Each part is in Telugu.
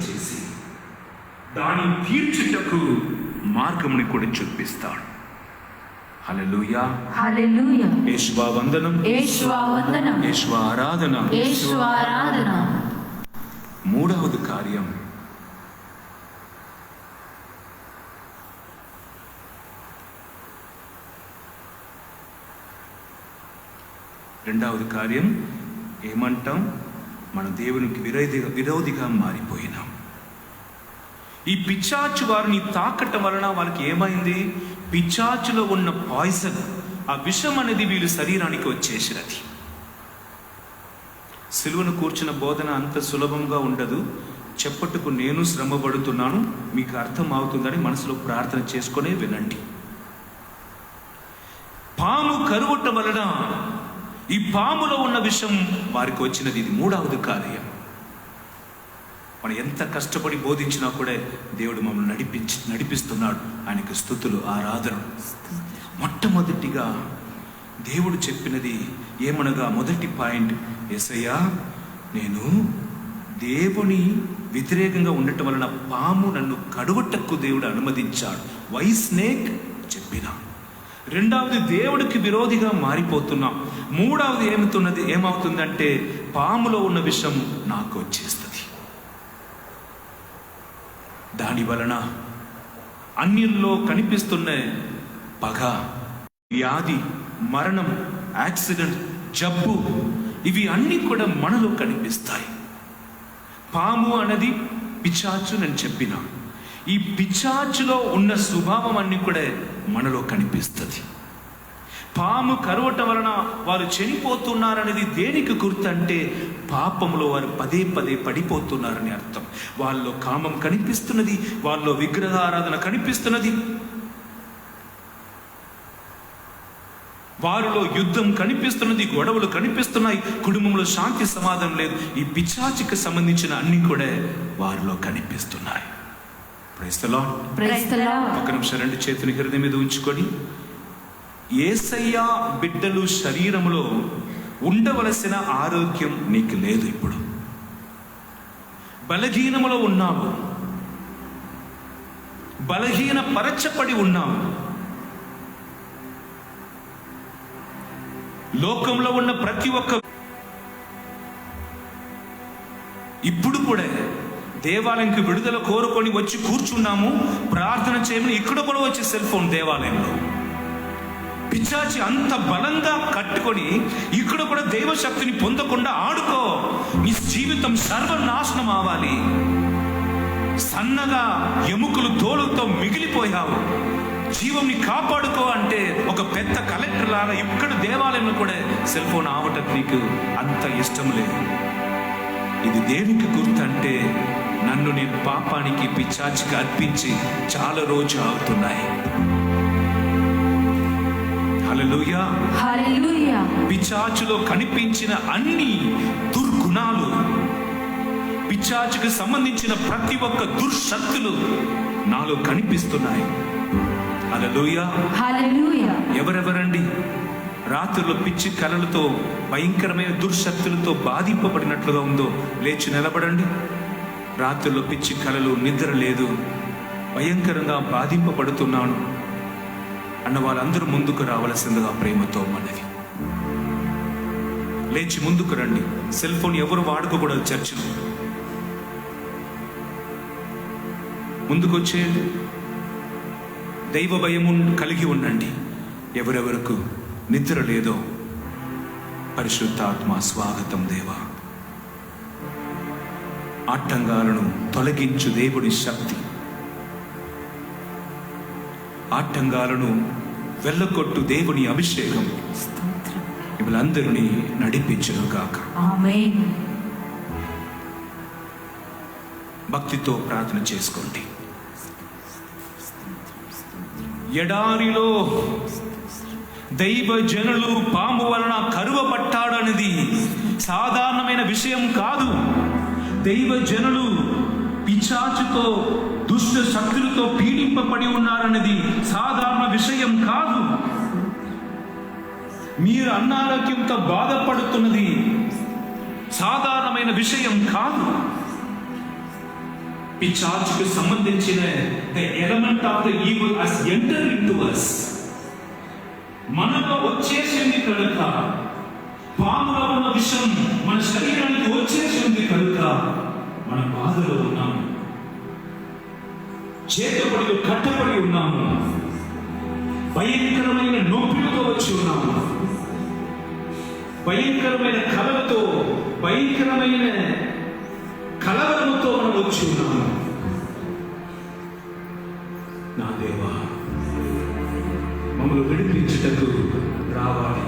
చేసి దాని తీర్చుటకు మార్గముని కూడా చూపిస్తాడు. హల్లెలూయా, హల్లెలూయా. యేషువా వందనం, యేషువా వందనం, యేషువా ఆరాధన, యేషువా ఆరాధన. మూడవది కార్యం రెండవది కార్యం ఏమంటాం? మన దేవునికి విరోధిగా మారిపోయినాం. ఈ పిశాచు వారిని తాకటం వలన వాళ్ళకి ఏమైంది? పిశాచులో ఉన్న పాయిజన్, ఆ విషం అనేది వీళ్ళ శరీరానికి వచ్చేసినది. సిలువను కూర్చున్న బోధన అంత సులభంగా ఉండదు. చెప్పట్టుకు నేను శ్రమ పడుతున్నాను, మీకు అర్థం అవుతుందని మనసులో ప్రార్థన చేసుకునే వినండి. పాము కరువటం వలన ఈ పాములో ఉన్న విషం వారికి వచ్చినది. ఇది మూడవది కార్యం. మనం ఎంత కష్టపడి బోధించినా కూడా దేవుడు మమ్మల్ని నడిపిస్తున్నాడు. ఆయనకు స్తుతులు, ఆరాధన. మొట్టమొదటిగా దేవుడు చెప్పినది ఏమనగా, మొదటి పాయింట్, యేసయ్యా నేను దేవుని వ్యతిరేకంగా ఉండటం వలన పాము నన్ను కడుగొట్టకు దేవుడు అనుమతించాడు. వై స్నేక్ చెప్పిన. రెండవది దేవుడికి విరోధిగా మారిపోతున్నాం. మూడవది ఏమవుతుందంటే పాములో ఉన్న విషం నాకు వచ్చేస్తుంది. దాని వలన అన్యుల్లో కనిపిస్తున్న పగ, వ్యాధి, మరణం, యాక్సిడెంట్, జబ్బు, ఇవి అన్నీ కూడా మనలో కనిపిస్తాయి. పాము అనేది పిశాచు నేను చెప్పిన. ఈ పిశాచులో ఉన్న స్వభావం అన్ని కూడా మనలో కనిపిస్తుంది. పాము కరవటం వలన వారు చనిపోతున్నారనేది దేనికి గుర్తు అంటే, పాపంలో వారు పదే పదే పడిపోతున్నారని అర్థం. వాళ్ళలో కామం కనిపిస్తున్నది, వాళ్ళలో విగ్రహారాధన కనిపిస్తున్నది, వారిలో యుద్ధం కనిపిస్తున్నది, గొడవలు కనిపిస్తున్నాయి, కుటుంబంలో శాంతి సమాధానం లేదు. ఈ పిశాచికి సంబంధించిన అన్ని కూడా వారిలో కనిపిస్తున్నాయి. Praise the Lord. Praise the Lord. ఒక నిమిషం రెండు చేతులు హృదయం మీద ఉంచుకొని, యేసయ్య బిడ్డలు శరీరములో ఉండవలసిన ఆరోగ్యం నీకు లేదు. ఇప్పుడు బలహీనములో ఉన్నావు, బలహీన పరచబడి ఉన్నావు. లోకంలో ఉన్న ప్రతి ఒక్క ఇప్పుడు కూడా దేవాలయంకి విడుదల కోరుకొని వచ్చి కూర్చున్నాము, ప్రార్థన చేయమని ఇక్కడ కూడా వచ్చి సెల్ ఫోన్ దేవాలయంలో పిశాచి అంత బలంగా కట్టుకొని ఇక్కడ కూడా దైవశక్తిని పొందకుండా ఆడుకో. నీ జీవితం సర్వనాశనం అవ్వాలి. సన్నగా ఎముకలు తోలుతో మిగిలిపోయావు. జీవంని కాపాడుకో అంటే ఒక పెద్ద కలెక్టర్ లాగా ఇక్కడ దేవాలయంలో కూడా సెల్ ఫోన్ ఆవటం నీకు అంత ఇష్టం లేదు. ఇది దేనికి గుర్తు అంటే, నన్ను నేను పాపానికి పిశాచికి అర్పించి చాలా రోజు అవుతున్నాయి. హల్లెలూయా, హల్లెలూయా. పిశాచులో కనిపించిన అన్ని దుర్గుణాలు, పిశాచుకి సంబంధించిన ప్రతి ఒక్క దుర్శక్తులు నాలో కనిపిస్తున్నాయి. హల్లెలూయా, హల్లెలూయా. ఎవరెవరండి రాత్రుల్లో పిచ్చి కలలతో, భయంకరమైన దుర్శక్తులతో బాధింపబడినట్లుగా ఉందో లేచి నిలబడండి. రాత్రుల్లో పిచ్చి కలలు, నిద్ర లేదు, భయంకరంగా బాధింపబడుతున్నాను అన్న వాళ్ళందరూ ముందుకు రావలసిందిగా ప్రేమతో మనవి. లేచి ముందుకు రండి. సెల్ ఫోన్ ఎవరు వాడుకోకూడదు. చర్చిలో ముందుకు వచ్చేయండి. దైవ భయము కలిగి ఉండండి. ఎవరెవరకు నిద్ర లేదో పరిశుద్ధాత్మ స్వాగతం దేవా. ఆటంకాలను తొలగించు దేవుడి శక్తి, ఆటంకాలను వెళ్ళగొట్టు దేవుని అభిషేకం వీళ్ళందరినీ నడిపించునుగాక. ఆమేన్. భక్తితో ప్రార్థన చేసుకోండి. ఎడారిలో దైవ జనులు పాము వలన కరువబట్టాడనేది సాధారణమైన విషయం కాదు. దైవ జనులు పిశాచుతో, దుష్ట శక్తులతో పీడింపబడి ఉన్నారన్నది సాధారణ విషయం కాదు. మీరు అనారోగ్యంతో బాధపడుతున్నది సాధారణమైన విషయం కాదు. పిశాచుకు సంబంధించిన the element of the evil has enter into us. మనలో వచ్చేసింది కనుక, పాములో ఉన్న విషయం మన శరీరానికి వచ్చేసింది కనుక మన బాధలో ఉన్నాము, చేతపడి కట్టబడి ఉన్నాము, భయంకరమైన నొప్పిలతో వచ్చి ఉన్నాము, భయంకరమైన కలలతో, భయంకరమైన కలవరముతో మనం వచ్చి ఉన్నాము. నా దేవా, మమ్మల్ని విడిపించుటకు రావాలి.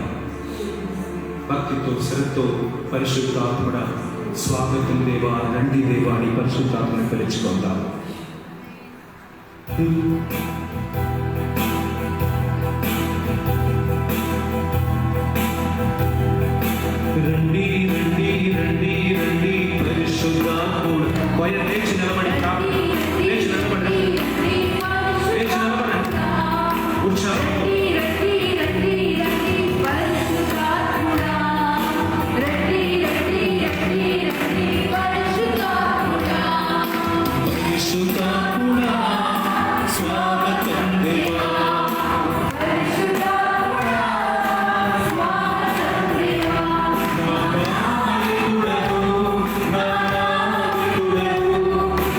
భక్తితో శ్రద్ధతో పరిశుద్ధాత్ముడ స్వాగతం దేవా, రండి దేవా అని పరిశుద్ధాత్మని పిలుచుకుందాం. రండి రండి రండి రండి పరిశుద్ధాత్ముడు. పైన లేచి నిలబడి, లేచి నిలబడి, లేచి నిలబడండి. ఉత్సాహం స్వాగతం దేవా,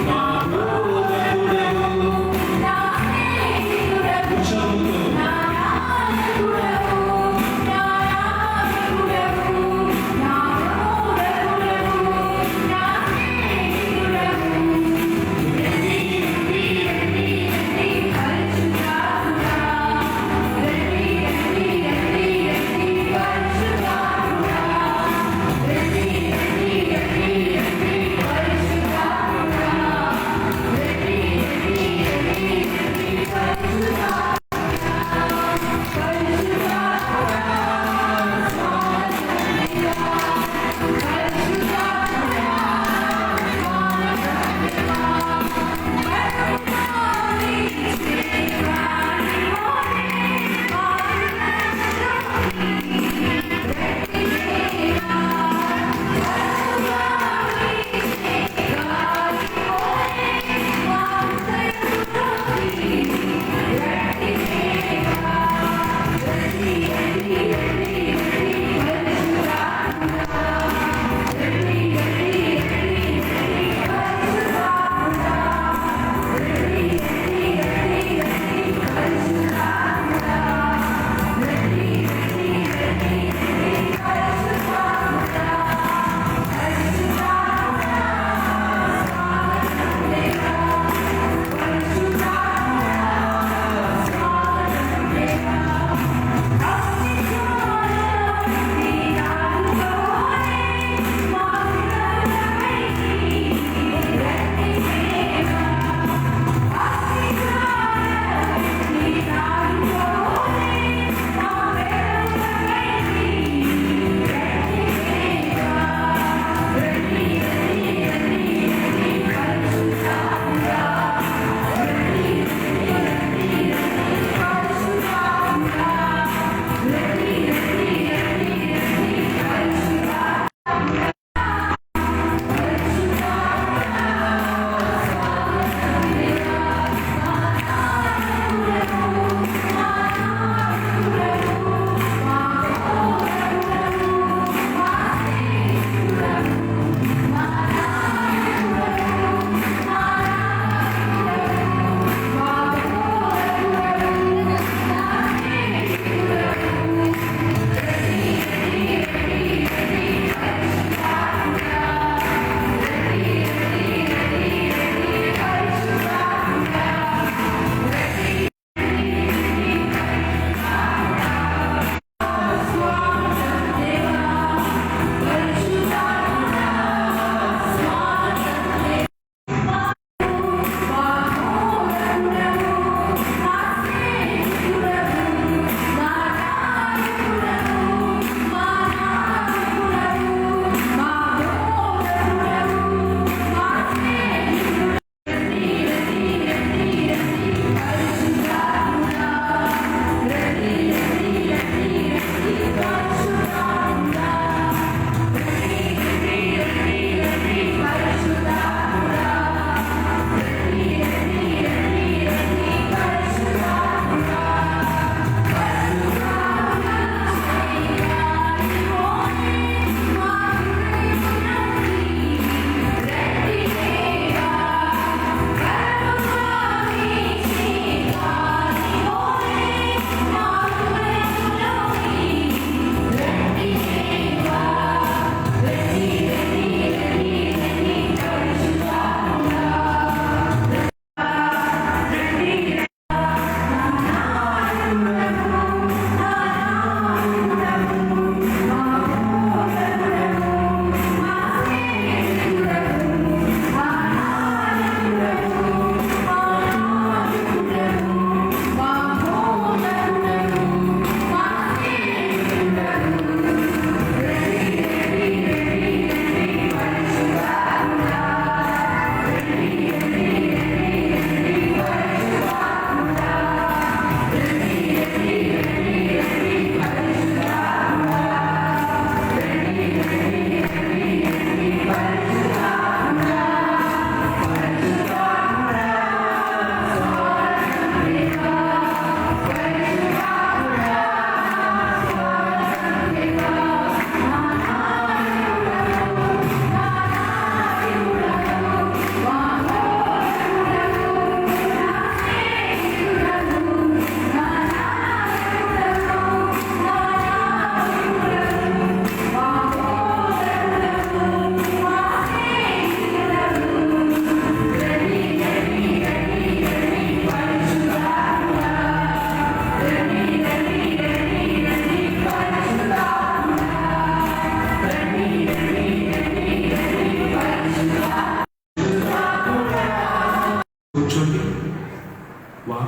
నా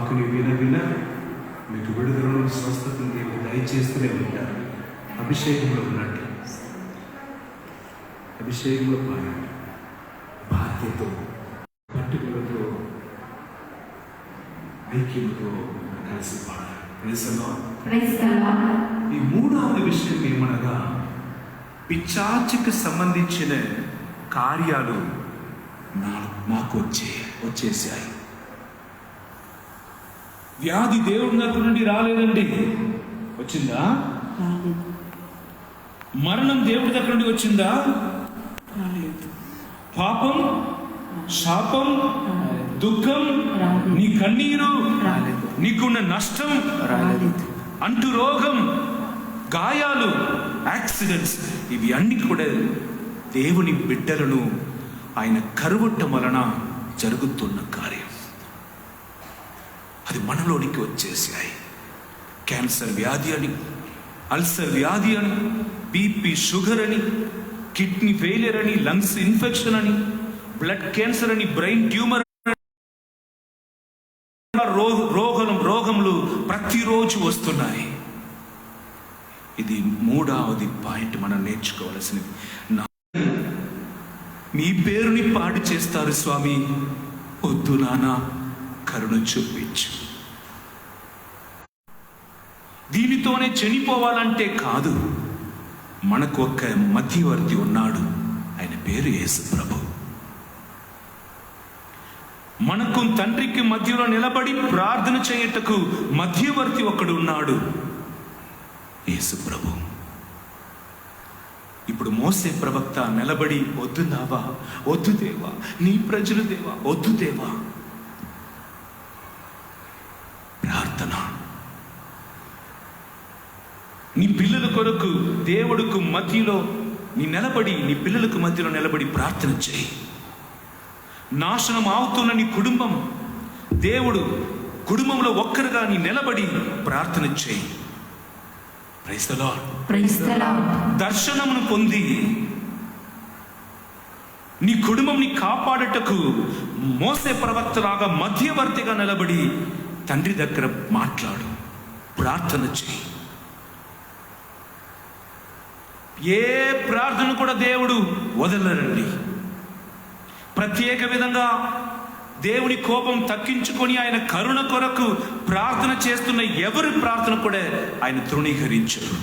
వాక్కుని విన మీకు విడుదలను స్వస్థతను దేవుడు దయచేస్తూనే ఉంటారు. అభిషేకంలో ఉన్నట్టు అభిషేకంలో పాడండి. బాధ్యతో పట్టుదలతో ఐక్యంతో కలిసి పాడాలి. Praise the Lord. ఈ మూడవ విషయం ఏమనగా పిశాచికి సంబంధించిన కార్యాలు మాకు వచ్చేసాయి. వ్యాధి దేవుడి దగ్గర నుండి రాలేదండి, వచ్చిందా? మరణం దేవుడి దగ్గర నుండి వచ్చిందా? పాపం, శాపం, దుఃఖం, నీ కన్నీరు, నీకున్న నష్టం, అంటు రోగం, గాయాలు, యాక్సిడెంట్స్, ఇవి అన్ని కూడా దేవుని బిడ్డలను ఆయన కరువట్టం వలన జరుగుతున్న కార్యం. అది మనలోనికి వచ్చేసాయి. క్యాన్సర్ వ్యాధి అని, అల్సర్ వ్యాధి అని, బీపీ షుగర్ అని, కిడ్నీ ఫెయిలియర్ అని, లంగ్స్ ఇన్ఫెక్షన్ అని, బ్లడ్ క్యాన్సర్ అని, బ్రెయిన్ ట్యూమర్, రోగములు ప్రతిరోజు వస్తున్నాయి. ఇది మూడవది పాయింట్ మనం నేర్చుకోవాల్సినది. నీ పేరుని పాడు చేస్తారు స్వామి, వద్దు నానా, కరుణ చూపించు. దీనితోనే చనిపోవాలంటే కాదు, మనకు ఒక మధ్యవర్తి ఉన్నాడు, ఆయన పేరు యేసు ప్రభు. మనకు తండ్రికి మధ్యలో నిలబడి ప్రార్థన చేయుటకు మధ్యవర్తి ఒకడు ఉన్నాడు, యేసు ప్రభు. ఇప్పుడు మోసే ప్రవక్త నిలబడి, వద్దు నావా, వద్దు దేవా, నీ ప్రజలు దేవా, వద్దు దేవా. ప్రార్థన, నీ పిల్లల కొరకు దేవుడుకు మధ్యలో నీ పిల్లలకు మధ్యలో నిలబడి ప్రార్థన చేయి. నాశనం అవుతున్న నీ కుటుంబం, దేవుడు కుటుంబంలో ఒక్కరుగా నీ నిలబడి ప్రార్థన చేయి. Praise the Lord. Praise the Lord. దర్శనమును పొంది నీ కుటుంబంని కాపాడటకు మోసే ప్రవక్తలాగా మధ్యవర్తిగా నిలబడి తండ్రి దగ్గర మాట్లాడు, ప్రార్థన చేయి. ఏ ప్రార్థన కూడా దేవుడు వదలరండి. ప్రత్యేక విధంగా దేవుని కోపం తగ్గించుకొని ఆయన కరుణ కొరకు ప్రార్థన చేస్తున్న ఎవరి ప్రార్థన కూడా ఆయన తృణీకరించరు.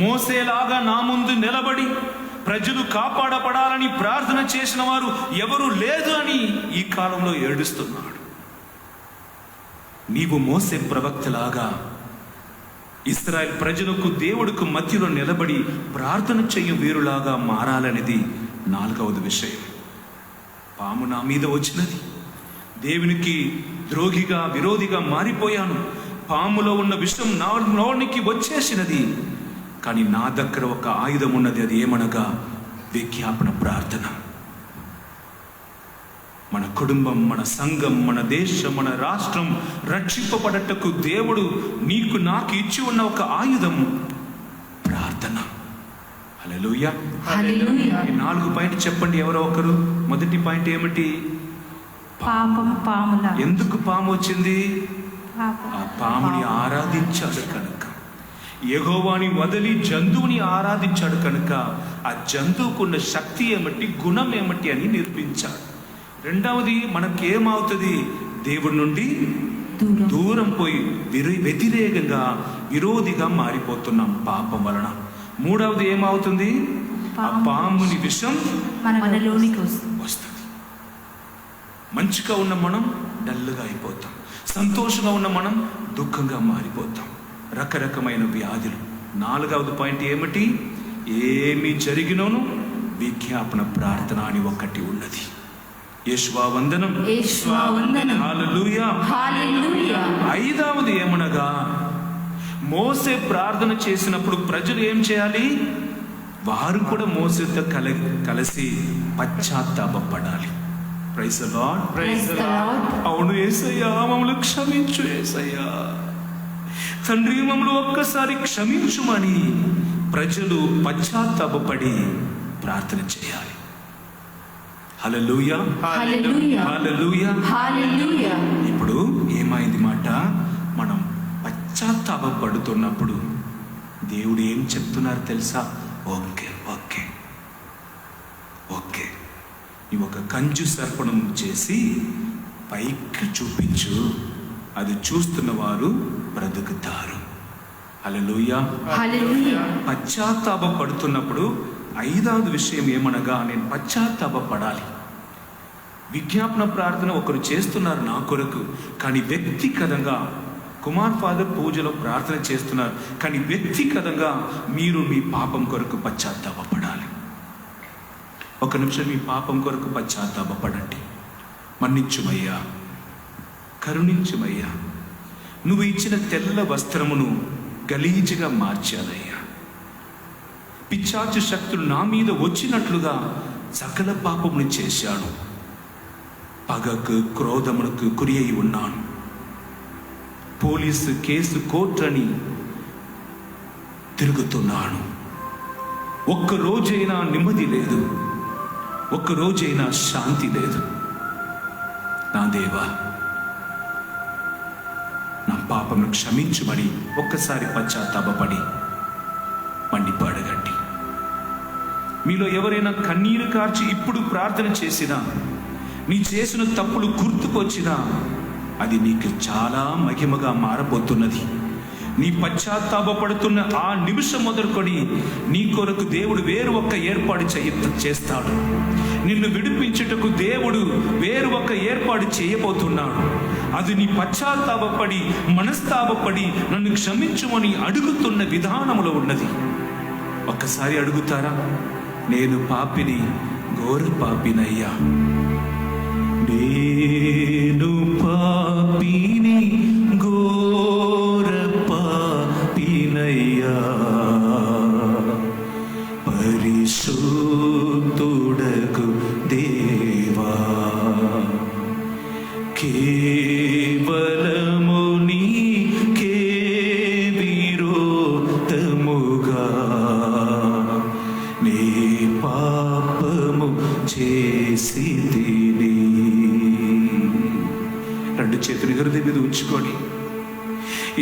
మోసేలాగా నా ముందు నిలబడి ప్రజలు కాపాడపడాలని ప్రార్థన చేసిన వారు ఎవరు లేదు అని ఈ కాలంలో ఏడుస్తున్నాడు. నీవు మోసే ప్రవక్తలాగా ఇశ్రాయేల్ ప్రజలకు దేవుడికి మధ్యలో నిలబడి ప్రార్థన చెయ్య వీరులాగా మారాలనేది నాలుగవది విషయం. పాము నా మీద వచ్చినది, దేవునికి ద్రోహిగా విరోధిగా మారిపోయాను, పాములో ఉన్న విషం నా నోనికి వచ్చేసినది. కానీ నా దగ్గర ఒక ఆయుధం ఉన్నది, అది ఏమనగా విజ్ఞాపన ప్రార్థన. మన కుటుంబం, మన సంఘం, మన దేశం, మన రాష్ట్రం రక్షింపబడటకు దేవుడు నీకు నాకు ఇచ్చి ఉన్న ఒక ఆయుధం ప్రార్థన. హల్లెలూయా. హల్లెలూయా. ఈ 4 పాయింట్ చెప్పండి ఎవరో ఒకరు. మొదటి పాయింట్ ఏమిటి? పాముల. ఎందుకు పాము వచ్చింది? ఆ పాముని ఆరాధించాడు కనుక, యెహోవాని వదిలి జంతువుని ఆరాధించాడు కనుక ఆ జంతువుకున్న శక్తి ఏమిటి, గుణం ఏమిటి అని నిర్మించాడు. రెండవది, మనకేమవుతుంది? దేవుడి నుండి దూరం పోయి వ్యతిరేకంగా విరోధిగా మారిపోతున్నాం పాపం వలన. మూడవది ఏమవుతుంది? ఆ పాముని విషం మనలోనికి వస్తుంది. మంచిగా ఉన్న మనం డల్గా అయిపోతాం, సంతోషంగా ఉన్న మనం దుఃఖంగా మారిపోతాం, రకరకమైన వ్యాధులు. నాలుగవది పాయింట్ ఏమిటి? ఏమి జరిగినోను విజ్ఞాపన ప్రార్థన అని ఒకటి ఉన్నది. యేషువా వందనం, యేషువా వందనం, హల్లెలూయా, హల్లెలూయా. ఐదవది ఏమనగా, మోసే ప్రార్థన చేసినప్పుడు ప్రజలు ఏం చేయాలి? వారు కూడా మోసేతో కలిసి పశ్చాత్తాపపడాలి. Praise the Lord. Praise the Lord. అవును యేసయ్యా, మమ్మల్ని క్షమించు యేసయ్యా, తండ్రి మమ్మల్ని ఒక్కసారి క్షమించుమని ప్రజలు పశ్చాత్తాపపడి ప్రార్థన చేయాలి. హల్లెలూయా, హల్లెలూయా, హల్లెలూయా. హల్లెలూయా. ఇప్పుడు ఏమైంది మాట, మనం పశ్చాత్తాపడుతున్నప్పుడు దేవుడు ఏం చెప్తున్నారు తెలుసా? ఓకే ఓకే ఓకే, నీవు ఒక కంచు సర్పణం చేసి పైకి చూపించు, అది చూస్తున్న వారు బ్రతుకుతారు. హల్లెలూయా, హల్లెలూయా. పశ్చాత్తాపడుతున్నప్పుడు 5వ విషయం ఏమనగా, నేను పశ్చాత్తాపడాలి. విజ్ఞాపన ప్రార్థన ఒకరు చేస్తున్నారు నా కొరకు, కానీ వ్యక్తిగతంగా కుమార్ ఫాదర్ పూజలో ప్రార్థన చేస్తున్నారు, కానీ వ్యక్తిగతంగా మీరు మీ పాపం కొరకు పశ్చాత్తాపడాలి. ఒక నిమిషం మీ పాపం కొరకు పశ్చాత్తాపడండి. మన్నించుమయ్యా, కరుణించుమయ్యా, నువ్వు ఇచ్చిన తెల్ల వస్త్రమును గలీజుగా మార్చానయ్యా. పిశాచు శక్తులు నా మీద వచ్చినట్లుగా సకల పాపమును చేశాను. పగకు క్రోధమునకు గురి అయి ఉన్నాను. పోలీసు కేసు కోర్టుని తిరుగుతున్నాను. ఒక్కరోజైనా నెమ్మది లేదు, ఒక్కరోజైనా శాంతి లేదు. నా దేవా, నా పాపమును క్షమించుమని ఒక్కసారి పశ్చాత్తాపడి మండిపాడగండి. మీలో ఎవరైనా కన్నీరు కార్చి ఇప్పుడు ప్రార్థన చేసినా, నీ చేసిన తప్పులు గుర్తుకొచ్చినా, అది నీకు చాలా మహిమగా మారబోతున్నది. నీ పశ్చాత్తాపడుతున్న ఆ నిమిషం మొదలుకొని నీ కొరకు దేవుడు వేరు ఒక్క ఏర్పాటు చేస్తాడు. నిన్ను విడిపించుటకు దేవుడు వేరు ఒక్క ఏర్పాటు చేయబోతున్నాడు. అది నీ పశ్చాత్తాపడి మనస్తాపడి నన్ను క్షమించుమని అడుగుతున్న విధానంలో ఉన్నది. ఒక్కసారి అడుగుతారా? నేను పాపిని, ఘోర పాపినయ్యా, నేను పాపిని, ఘోర పాపినయ్యా, పరిశుద్ధుడగు దేవా, కేవలము నీకే విరోధముగా నీ పాపము చేసితిని. రెండు చేతులు హృదయం మీద ఉంచుకొని,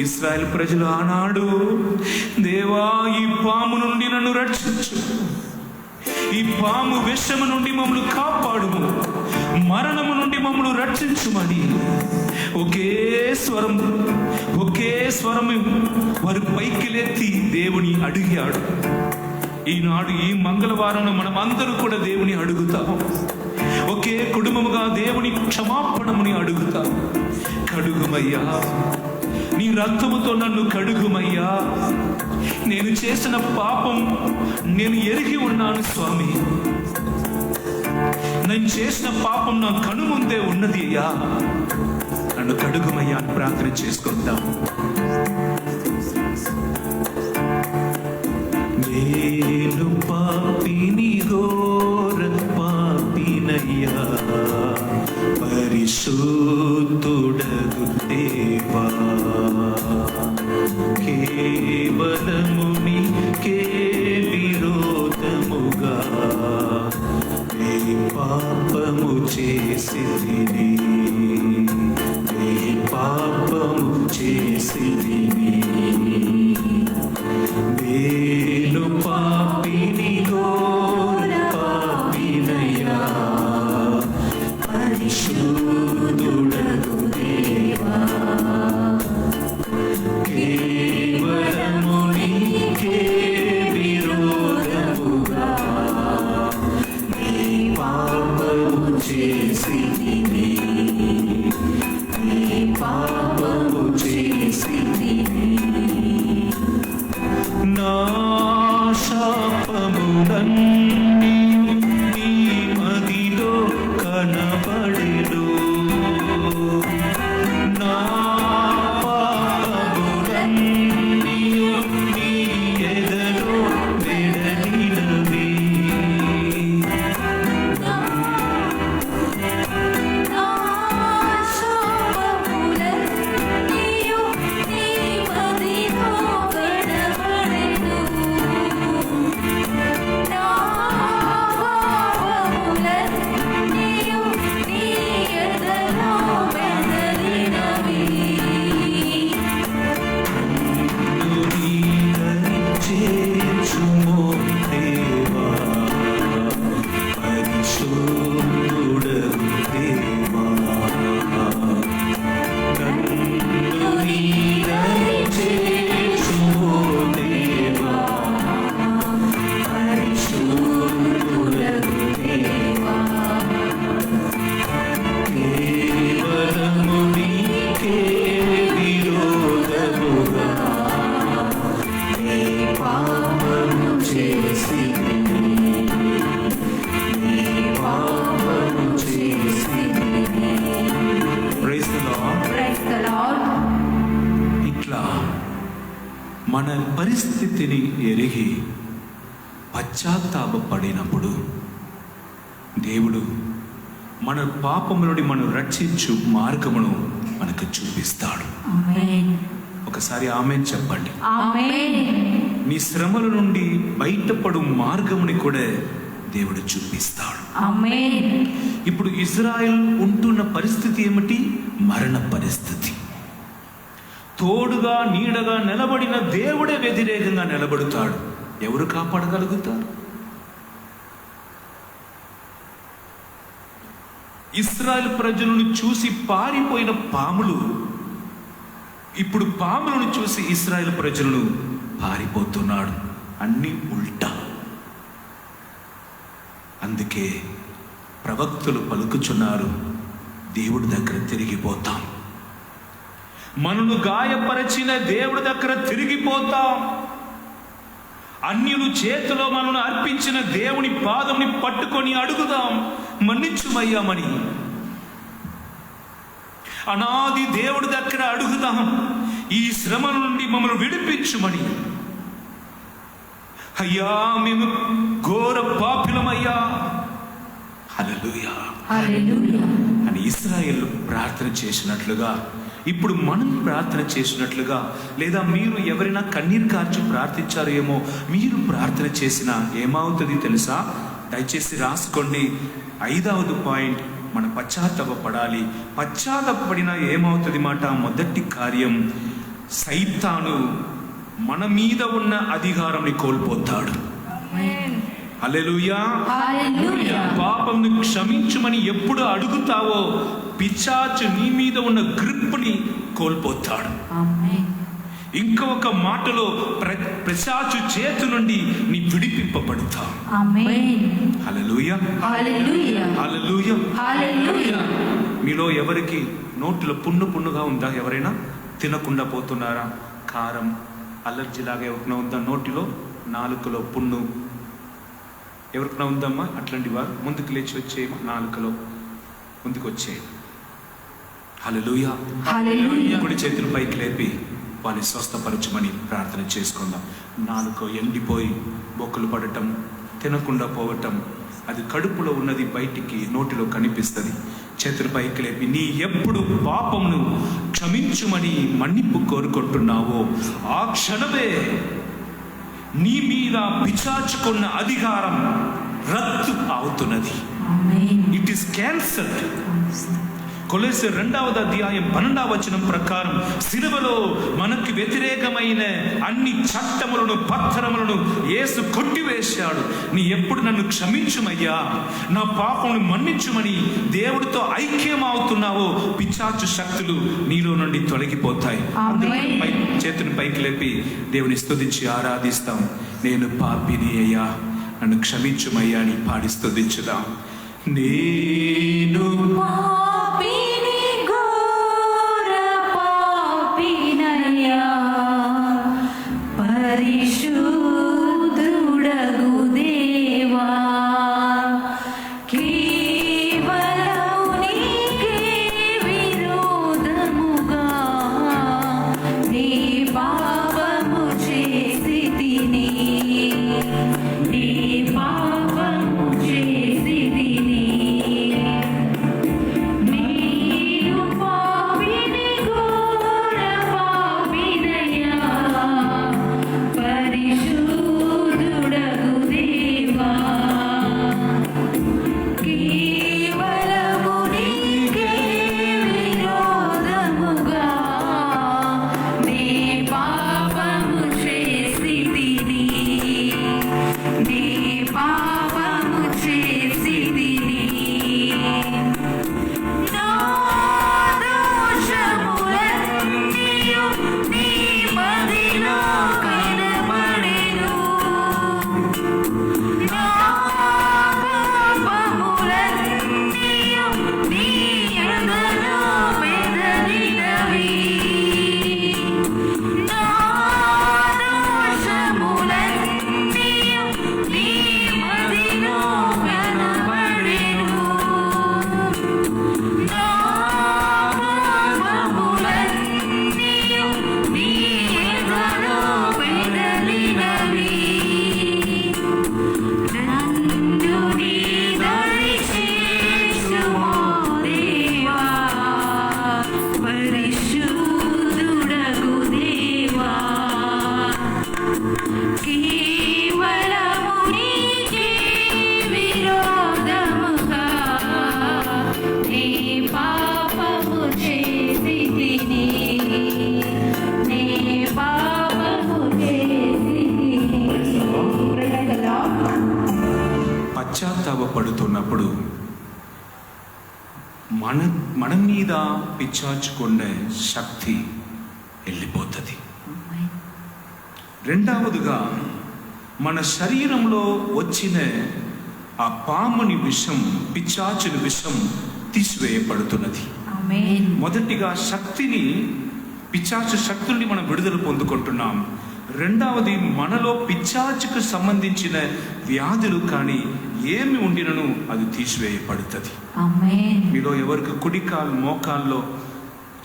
ఇశ్రాయేలు ప్రజలు ఆనాడు, దేవా ఈ పాము నుండి నన్ను రక్షించు, ఈ పాము విషము నుండి మమ్మల్ని కాపాడుము, మరణము నుండి మమ్మల్ని రక్షించుమని ఒకే స్వరము వారు పైకి లేత్తి దేవుని అడిగాడు. ఈనాడు ఈ మంగళవారం మనం అందరూ కూడా దేవుని అడుగుతాం. ఒకే కుటుంబముగా దేవుని క్షమాపణముని అడుగుతాం. కడుగుమయ్యా, నీ రక్తముతో నన్ను కడుగుమయ్యా, నేను చేసిన పాపం నేను ఎరిగి ఉన్నాను స్వామి, నేను చేసిన పాపం నా కనుముందే ఉన్నది అయ్యా, నన్ను కడుగుమయ్యా అని ప్రార్థన చేసుకుందాం. నేను పాపిని, ఘోర పాపినయ్యా, పరిశుద్ధుడగు దేవా, కేవలము నీకే విరోధముగా నీ పాపము చేసితిని, నీ పాపము చేసితిని. నేను పాపిని, ఘోర పాపినయ్యా, పరిశుద్ధుడగు దేవా, కేవలము నీకే విరోధముగా నీ పాపము చేసితిని, నీ పాపము చేసితిని. నా శాపములన్నీ నీ మదిలో కనబడెను, నా పాపములన్నీ నీ ఎదలో వెడలినవి. నా పరిస్థితిని ఎరిగి పశ్చాత్తాపడినప్పుడు దేవుడు మన పాపము నుండి మనం రక్షించు మార్గమును మనకు చూపిస్తాడు. ఆమేన్. ఒకసారి ఆమేన్ చెప్పండి. ఆమేన్. నీ శ్రమల నుండి బయటపడు మార్గముని కూడా దేవుడు చూపిస్తాడు. ఆమేన్. ఇప్పుడు ఇజ్రాయెల్ ఉంటున్న పరిస్థితి ఏమిటి? మరణ పరిస్థితి. తోడుగా నీడగా నిలబడిన దేవుడే వ్యతిరేకంగా నిలబడతాడు. ఎవరు కాపాడగలుగుతారు? ఇశ్రాయేలు ప్రజలను చూసి పారిపోయిన పాములు ఇప్పుడు పాములను చూసి ఇశ్రాయేలు ప్రజలను పారిపోతున్నాడు. అన్ని ఉల్టా. అందుకే ప్రవక్తలు పలుకుచున్నారు, దేవుడి దగ్గర తిరిగిపోతాం. మనను గాయపరిచిన దేవుడి దగ్గర తిరిగిపోతాం. అన్యులు చేతిలో మనను అర్పించిన దేవుని పాదముని పట్టుకొని అడుగుదాం, మన్నించుమయ్యామని. అనాది దేవుడి దగ్గర అడుగుదాం, ఈ శ్రమ నుండి మమ్మల్ని విడిపించుమని. అయ్యా, మేము ఘోర పాపిలమయ్యా, హల్లెలూయా హల్లెలూయా అని ఇశ్రాయేలు ప్రార్థన చేసినట్లుగా ఇప్పుడు మనం ప్రార్థన చేసినట్లుగా, లేదా మీరు ఎవరైనా కన్నీరు కార్చి ప్రార్థించారు ఏమో, మీరు ప్రార్థన చేసినా ఏమవుతుంది తెలుసా? దయచేసి రాసుకోండి. 5వ పాయింట్, మన పశ్చాత్తాపపడాలి. పశ్చాత్తాపడినా ఏమవుతుంది మాట? మొదటి కార్యం, సైతాను మన మీద ఉన్న అధికారాన్ని కోల్పోతాడు. హల్లెలూయా. హల్లెలూయా. పాపంను క్షమించుమని ఎప్పుడు అడుగుతావో పిశాచు నీ మీద ఉన్న గ్రిప్ని కోల్పోతాడు. ఆమేన్. ఇంకొక మాటలో పిశాచు చేతి నుండి నీ విడిపింపబడతావు. ఆమేన్. హల్లెలూయా. హల్లెలూయా. హల్లెలూయా. హల్లెలూయా. మీలో ఎవరికి నోటిలో పుండుగా ఉందా? ఎవరైనా తినకుండా పోతున్నారా? కారం అలర్జీ లాగా ఎవరికైనా ఉందా? నోటిలో నాలుకలో పుండు ఎవరికైనా ఉందమ్మా? అట్లాంటి వారు ముందుకు లేచి వచ్చేయమ్మా, నాలుకలో ముందుకు వచ్చేయి. హల్లెలూయా. హల్లెలూయా. కుడి చేతులు పైకి లేపి వారిని స్వస్థపరచమని ప్రార్థన చేసుకుందాం. నాలుక ఎండిపోయి బొక్కులు పడటం, తినకుండా పోవటం, అది కడుపులో ఉన్నది బయటికి నోటిలో కనిపిస్తుంది. చేతులు పైకి లేపి నీ ఎప్పుడు పాపమును క్షమించుమని మన్నిపు కోరుకుంటున్నావో ఆ క్షణమే నీ మీద పిశాచుకున్న అధికారం రద్దు అవుతున్నది. ఆమేన్. It is క్యాన్సర్డ్. కొలెస్సీయుల 2వ అధ్యాయం 12వ వచనం ప్రకారం సిలువలో మనకు వ్యతిరేకమైన అన్ని చట్టములను పత్రములను యేసు కొట్టివేశాడు. నీ ఎప్పుడు నన్ను క్షమించుమయ్యా, నా పాపమును మన్నించుమని దేవుడితో ఐక్యం అవుతున్నావో పిశాచు శక్తులు నీలో నుండి తొలగిపోతాయి. ఆమేన్. చేతుని పైకి లేపి దేవుని స్తుతించి ఆరాధిస్తాం. నేను పాపిని అయ్యా, నన్ను క్షమించుమయ్యా అని పాడి స్తుతించుదాం. నేను పాపిని, ఘోర పాపినయ్యా, పరిశుద్ధుడగు దేవా, కేవలం నీకే విరోధముగా నీ పాపము చేసి తిని, నీ పాపము చేసి తిని. పశ్చాత్తాపడుతున్నప్పుడు మన మీద పిచ్చాచుకునే శక్తి వెళ్ళిపోతుంది. రెండవదిగా మన శరీరంలో వచ్చిన ఆ పాముని విషం, పిచ్చాచుని విషం తీసివేయబడుతున్నది. ఆమేన్. మొదటిగా శక్తిని, పిచ్చాచు శక్తుల్ని మనం విడుదల పొందుకుంటున్నాం. రెండవది, మనలో పిచ్చాచుకు సంబంధించిన వ్యాధులు కానీ ఏమి ఉండినను అది తీసివేయబడుతుంది. ఆమేన్. మీలో ఎవరికి కుడికాలు మోకాల్లో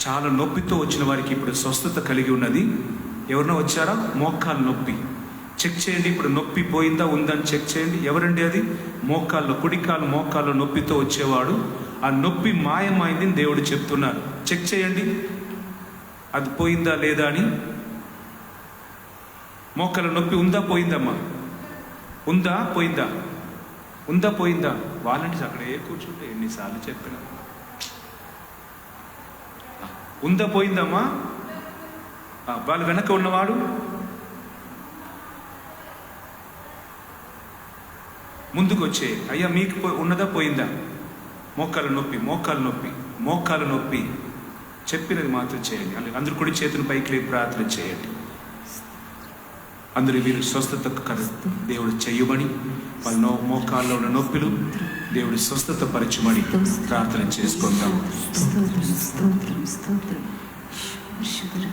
చాలా నొప్పితో వచ్చిన వారికి ఇప్పుడు స్వస్థత కలిగి ఉన్నది. ఎవరైనా వచ్చారా? మోకాలు నొప్పి చెక్ చేయండి. ఇప్పుడు నొప్పి పోయిందా ఉందని చెక్ చేయండి. ఎవరండి అది? మోకాల్లో, కుడికాలు మోకాల్లో నొప్పితో వచ్చేవాడు. ఆ నొప్పి మాయమైంది దేవుడు చెప్తున్నారు. చెక్ చేయండి అది పోయిందా లేదా అని. మోకాల నొప్పి ఉందా పోయిందమ్మా? ఉందా పోయిందా? ఉందా పోయిందా? వాలంటీర్స్ అక్కడే కూర్చుంటే ఎన్నిసార్లు చెప్పినా. ఉందా పోయిందమ్మా? వాళ్ళ వెనక ఉన్నవాడు ముందుకు వచ్చే, అయ్యా మీకు ఉన్నదా పోయిందా? మోకాల నొప్పి, మోకాల నొప్పి, మోకాల నొప్పి చెప్పినది మాత్రం చేయండి. అందరూ కుడి చేతులు పైకి లేపి ప్రార్థన చేయండి. అందరూ వీరు స్వస్థత దేవుడు చెయ్యమని, వాళ్ళ మోకాల్లో ఉన్న నొప్పులు దేవుడు స్వస్థత పరచమని ప్రార్థన చేసుకుందాం.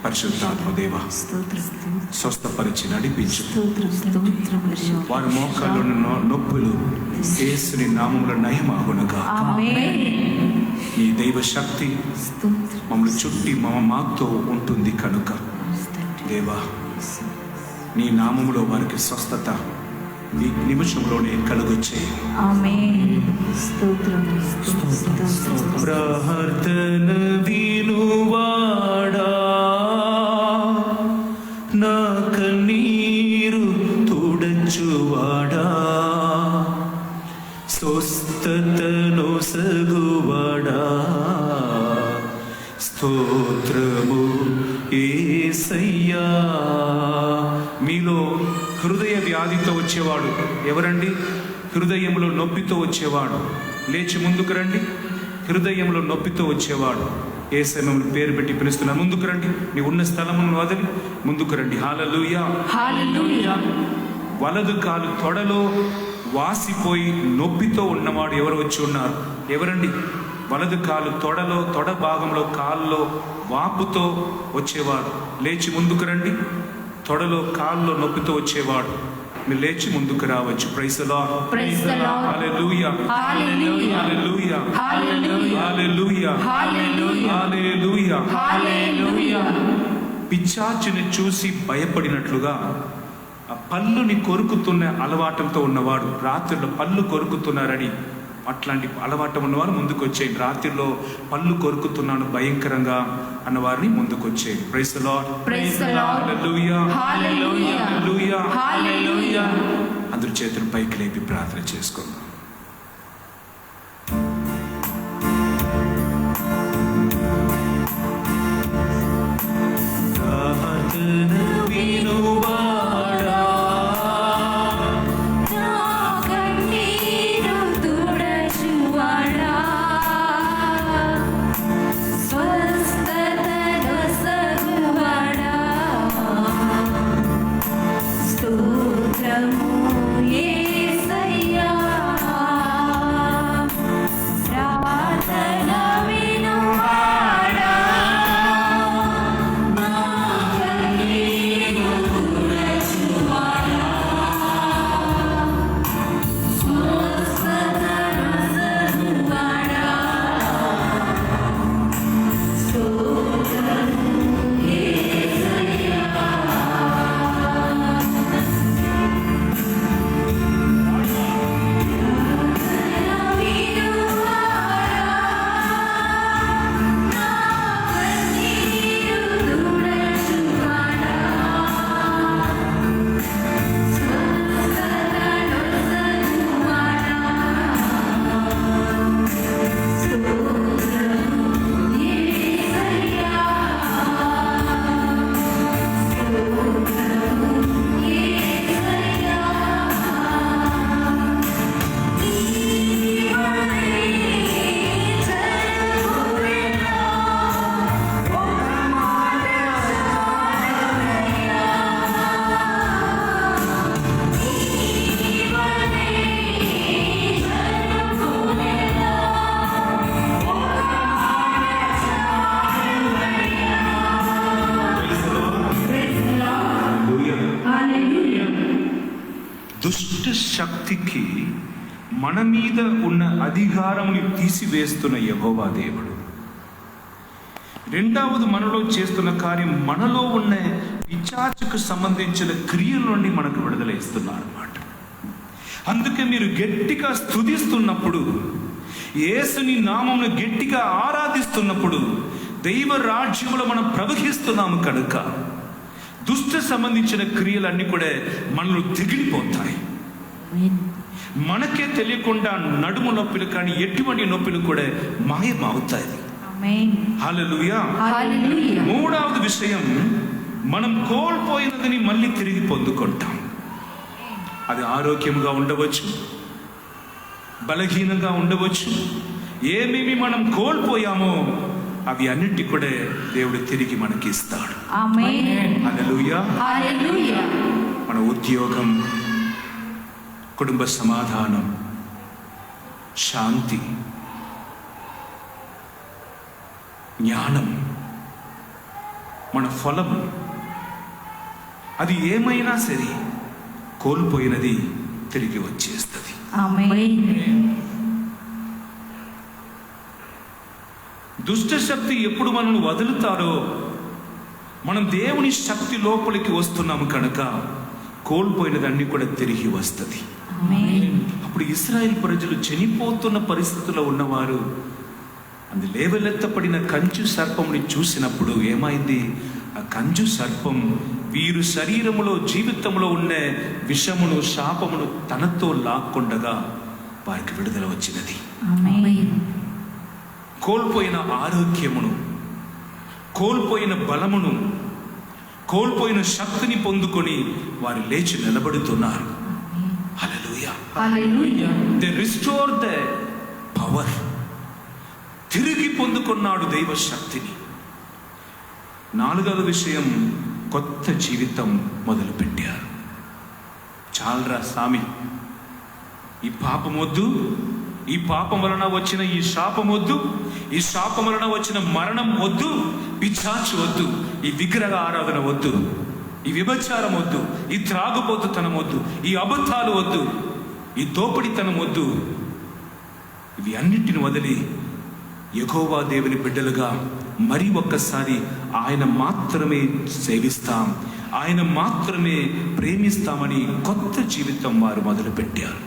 పరిశుద్ధాత్మ దేవా, స్వస్థపరిచి నడిపించు. వారి మోకాల్లో ఉన్న నొప్పులు యేసుని నామములో నయమాగునుగా. నీ దైవ శక్తి మమ్మల్ని చుట్టి మాతో ఉంటుంది కనుక దేవా, నీ నామములో వారికి స్వస్థత ఈ నిమిషంలోనే కలుగొచ్చే. ప్రార్థన వినువాడా, నా కన్నీరు తుడచువాడా, స్వస్థతను సగువాడా, స్తోత్రము యేసయ్యా. మీలో హృదయ వ్యాధితో వచ్చేవాడు ఎవరండి? హృదయంలో నొప్పితో వచ్చేవాడు లేచి ముందుకు రండి. హృదయంలో నొప్పితో వచ్చేవాడు యేసయ్య మిమ్మల్ని పేరు పెట్టి పిలుస్తున్నాను. ముందుకు రండి. నీ ఉన్న స్థలమును వదిలి ముందుకు రండి. హల్లెలూయా, హల్లెలూయా. వలదు కాలు తొడలో వాసిపోయి నొప్పితో ఉన్నవాడు ఎవరు వచ్చి ఉన్నారు? ఎవరండి? వలదు కాలు తొడలో, తొడ భాగంలో, కాల్లో వాపుతో వచ్చేవాడు లేచి ముందుకు రండి. తొడలో, కాల్లో నొప్పితో వచ్చేవాడు మీరు లేచి ముందుకు రావచ్చు. Praise the Lord, praise the Lord, hallelujah, hallelujah, hallelujah, hallelujah, hallelujah, hallelujah, hallelujah. పిశాచుని చూసి భయపడినట్లుగా ఆ పళ్ళుని కొరుకుతున్న అలవాటంతో ఉన్నవాడు, రాత్రిలో పళ్ళు కొరుకుతున్నారని అట్లాంటి అలవాటు ఉన్నవారు ముందుకు వచ్చేయండి. రాత్రిలో పళ్ళు కొరుకుతున్నాను భయంకరంగా అన్నవారిని ముందుకు వచ్చేయండి. Praise the Lord, praise the Lord, hallelujah, hallelujah, hallelujah, hallelujah. అందరూ చేతులు పైకి లేపి ప్రార్థన చేసుకుందాం. ప్రార్థన వినువాడా, నా కన్నీరు తుడచువాడా, స్వస్థతను సగువాడా, స్తోత్రము యేసయ్యా. మన మీద ఉన్న అధికారముని తీసివేస్తున్న యెహోవా దేవుడు. రెండవది మనలో చేస్తున్న కార్యం మనలో ఉన్న పిశాచుకు సంబంధించిన క్రియల నుండి మనకు విడుదల ఇస్తున్నారు అన్నమాట. అందుకే మీరు గట్టిగా స్తుతిస్తున్నప్పుడు, యేసుని నామమును గట్టిగా ఆరాధిస్తున్నప్పుడు దైవ రాజ్యములో మనం ప్రవహిస్తున్నాము కనుక దుష్ట సంబంధించిన క్రియలన్నీ కూడా మనలో దిగిలిపోతాయి. మనకే తెలియకుండా నడుము నొప్పులు కానీ ఎటువంటి నొప్పులు కూడా మాయమవుతాయి. హల్లెలూయా. మూడవది విషయం, మనం కోల్పోయినదని మళ్ళీ తిరిగి పొందుకుంటాం. అది ఆరోగ్యంగా ఉండవచ్చు, బలహీనంగా ఉండవచ్చు. ఏమేమి మనం కోల్పోయామో అవి అన్నిటి కూడా దేవుడు తిరిగి మనకి ఇస్తాడు. హల్లెలూయా. మన ఉద్యోగం, కుటుంబ సమాధానం, శాంతి, జ్ఞానం, మన ఫలం, అది ఏమైనా సరే కోల్పోయినది తిరిగి వచ్చేస్తుంది. దుష్ట శక్తి ఎప్పుడు మనల్ని వదులుతారో మనం దేవుని శక్తి లోపలికి వస్తున్నాము కనుక కోల్పోయినదన్నీ కూడా తిరిగి వస్తుంది. అప్పుడు ఇశ్రాయేల్ ప్రజలు చనిపోతున్న పరిస్థితుల్లో ఉన్నవారు అది లేవలెత్తపడిన కంచు సర్పముని చూసినప్పుడు ఏమైంది? ఆ కంచు సర్పం వీరు శరీరములో జీవితంలో ఉన్న విషమును శాపమును తనతో లాక్కొండగా వారికి విడుదల వచ్చినది. కోల్పోయిన ఆరోగ్యమును, కోల్పోయిన బలమును, కోల్పోయిన శక్తిని పొందుకొని వారు లేచి నిలబడుతున్నారు. Hallelujah. They restore the power. తిరిగి పొందుకున్నాడు దైవ శక్తిని. నాలుగవ విషయం, కొత్త జీవితం మొదలు పెట్టారు. చాలరా స్వామి, ఈ పాపం వద్దు, ఈ పాపం వలన వచ్చిన ఈ శాపం వద్దు, ఈ శాపం వలన వచ్చిన మరణం వద్దు, పిశాచు వద్దు, ఈ విగ్రహ ఆరాధన వద్దు, ఈ వ్యభిచారం వద్దు, ఈ త్రాగుబోతుతనం వద్దు, ఈ అబద్ధాలు వద్దు, ఈ దోపిడితనం వద్దు. ఇవి అన్నిటిని వదిలి యెహోవా దేవుని బిడ్డలుగా మరి ఒక్కసారి ఆయన మాత్రమే సేవిస్తాం, ఆయన మాత్రమే ప్రేమిస్తామని కొత్త జీవితం వారు మొదలు పెట్టారు.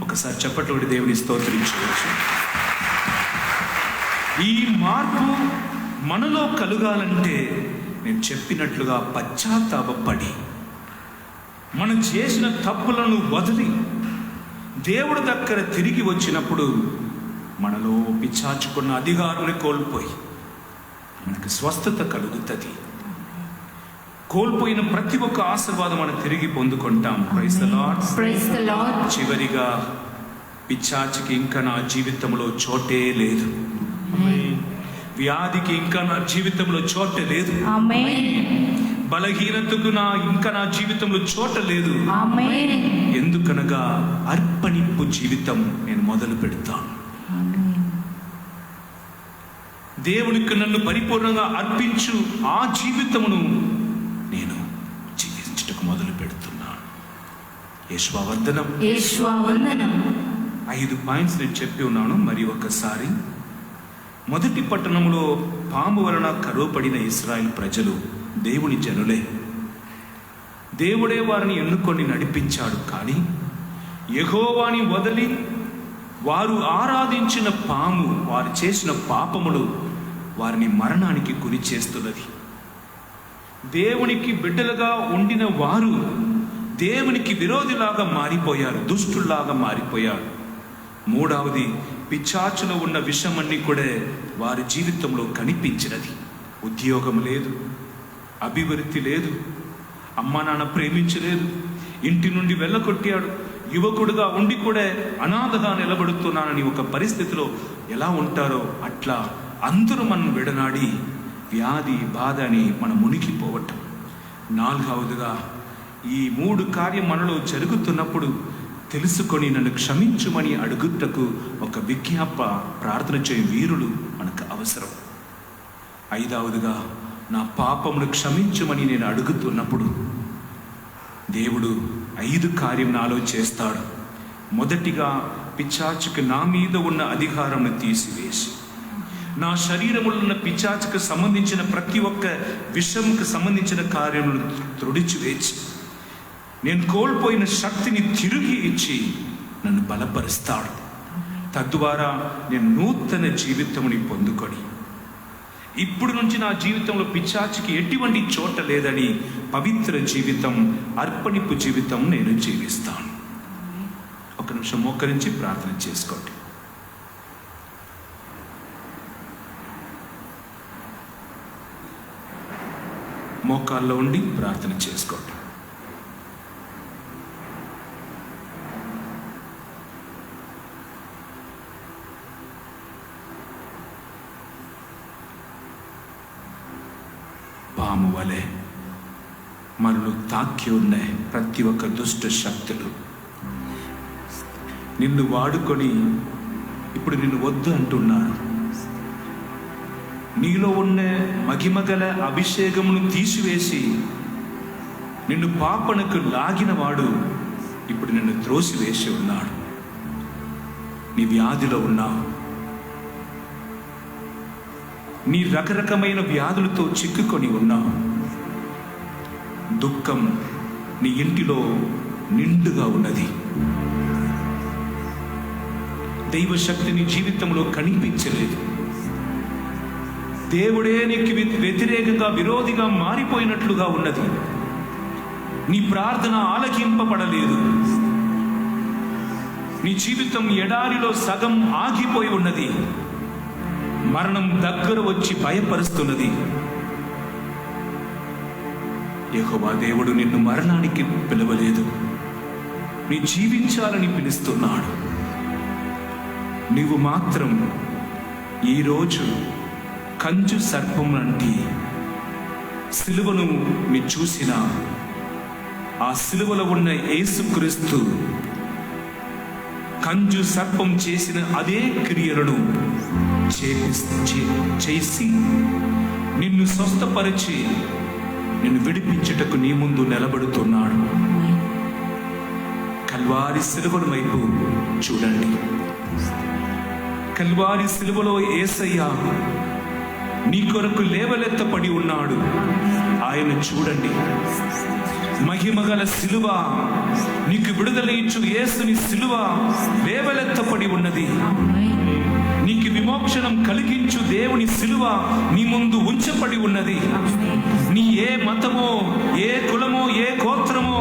ఒకసారి చెప్పట్లోని దేవుని స్తోత్రించవచ్చు. ఈ మార్పు మనలో కలుగాలంటే నేను చెప్పినట్లుగా పశ్చాత్తాపపడి మనం చేసిన తప్పులను వదిలి దేవుడి దగ్గర తిరిగి వచ్చినప్పుడు మనలో పిచ్చాచుకున్న అధికారాన్ని కోల్పోయి మనకు స్వస్థత కలుగుతుంది. కోల్పోయిన ప్రతి ఒక్క ఆశీర్వాదం మనం తిరిగి పొందుకుంటాం. Praise the Lord. చివరిగా, పిచ్చాచికి ఇంకా నా జీవితంలో చోటే లేదు, వ్యాధికి ఇంకా నా జీవితంలో చోట లేదు, బలహీనతకు ఇంకా నా జీవితంలో చోట లేదు. ఎందుకనగా అర్పణింపు జీవితం నేను మొదలు పెడతాను. దేవునికి నన్ను పరిపూర్ణంగా అర్పించు ఆ జీవితమును నేను జీవించుటకు మొదలు పెడుతున్నాను. యేషువా వందనం. 5 పాయింట్స్ నేను చెప్పి ఉన్నాను. మరి ఒకసారి, మొదటి పట్టణంలో పాము వలన కరువు పడిన ఇశ్రాయేల్ ప్రజలు దేవుని జనులే. దేవుడే వారిని ఎన్నుకొని నడిపించాడు. కానీ యెహోవాని వదిలి వారు ఆరాధించిన పాము, వారు చేసిన పాపములు వారిని మరణానికి గురి చేస్తున్నది. దేవునికి బిడ్డలుగా ఉండిన వారు దేవునికి విరోధిలాగా మారిపోయారు, దుష్టుల్లాగా మారిపోయారు. మూడవది, పిశాచులో ఉన్న విషమన్నీ కూడా వారి జీవితంలో కనిపించినది. ఉద్యోగం లేదు, అభివృద్ధి లేదు, అమ్మా నాన్న ప్రేమించలేదు, ఇంటి నుండి వెళ్ళగొట్టాడు, యువకుడుగా ఉండి కూడా అనాథగా నిలబడుతున్నానని ఒక పరిస్థితిలో ఎలా ఉంటారో అట్లా అందరూ మనం విడనాడి వ్యాధి బాధ అని మనం మునిగిపోవటం. నాలుగవదిగా, ఈ 3 కార్యం మనలో జరుగుతున్నప్పుడు తెలుసుకొని నన్ను క్షమించుమని అడుగుటకు ఒక విజ్ఞాప ప్రార్థన చేయ వీరులు మనకు అవసరం. 5వదిగా, నా పాపమును క్షమించుమని నేను అడుగుతున్నప్పుడు దేవుడు 5 కార్యం నాలో చేస్తాడు. మొదటిగా పిశాచుకు నా మీద ఉన్న అధికారం తీసివేసి, నా శరీరములో ఉన్న పిశాచుకు సంబంధించిన ప్రతి ఒక్క విషయంకు సంబంధించిన కార్యములను త్రుడిచివేసి, నేను కోల్పోయిన శక్తిని తిరిగి ఇచ్చి నన్ను బలపరుస్తాడు. తద్వారా నేను నూతన జీవితముని పొందుకొని ఇప్పుడు నుంచి నా జీవితంలో పిశాచుకి ఎటువంటి చోట లేదని పవిత్ర జీవితం, అర్పణింపు జీవితం నేను జీవిస్తాను. ఒక నిమిషం మోకరించి ప్రార్థన చేసుకోండి. మోకాల్లో ఉండి ప్రార్థన చేసుకోండి. పాము వలె మనను తాకి ఉన్నాయి ప్రతి ఒక్క దుష్ట శక్తులు నిన్ను వాడుకొని ఇప్పుడు నిన్ను వద్దు అంటున్నారు. నీలో ఉన్న మహిమగల అభిషేకమును తీసివేసి నిన్ను పాపనకు లాగిన వాడు ఇప్పుడు నిన్ను త్రోసివేసి ఉన్నాడు. నీ వ్యాధిలో ఉన్నావు. నీ రకరకమైన వ్యాధులతో చిక్కుకొని ఉన్నావు. దుఃఖం నీ ఇంటిలో నిండుగా ఉన్నది. దైవశక్తి నీ జీవితంలో కనిపించలేదు. దేవుడే నీకు వ్యతిరేకంగా, విరోధిగా మారిపోయినట్లుగా ఉన్నది. నీ ప్రార్థన ఆలకింపబడలేదు. నీ జీవితం ఎడారిలో సగం ఆగిపోయి ఉన్నది. మరణం దగ్గర వచ్చి భయపరుస్తున్నది. యెహోవా దేవుడు నిన్ను మరణానికి పిలవలేదు, నీ జీవించాలని పిలుస్తున్నాడు. నీవు మాత్రం ఈరోజు కంచు సర్పం లాంటి సిలువను నీ చూసిన ఆ సిలువలో ఉన్న యేసుక్రీస్తు కంచు సర్పం చేసిన అదే క్రియలను చేసి నిన్ను స్వస్థపరిచి నిన్ను విడిపించుటకు నీ ముందు నిలబడుతున్నాడు. కల్వారి సిలువల వైపు చూడండి. కల్వారి సిలువలో యేసయ్య నీ కొరకు లేవలెత్తపడి ఉన్నాడు. ఆయన చూడండి. మహిమగల సిలువ, నీకు విడుదల ఇచ్చు యేసుని సిలువ లేవలెత్తపడి ఉన్నది. నీకు విమోక్షణం కలిగించు దేవుని సిలువ నీ ముందు ఉంచబడి ఉన్నది. నీ ఏ మతమో, ఏ కులమో, ఏ గోత్రమో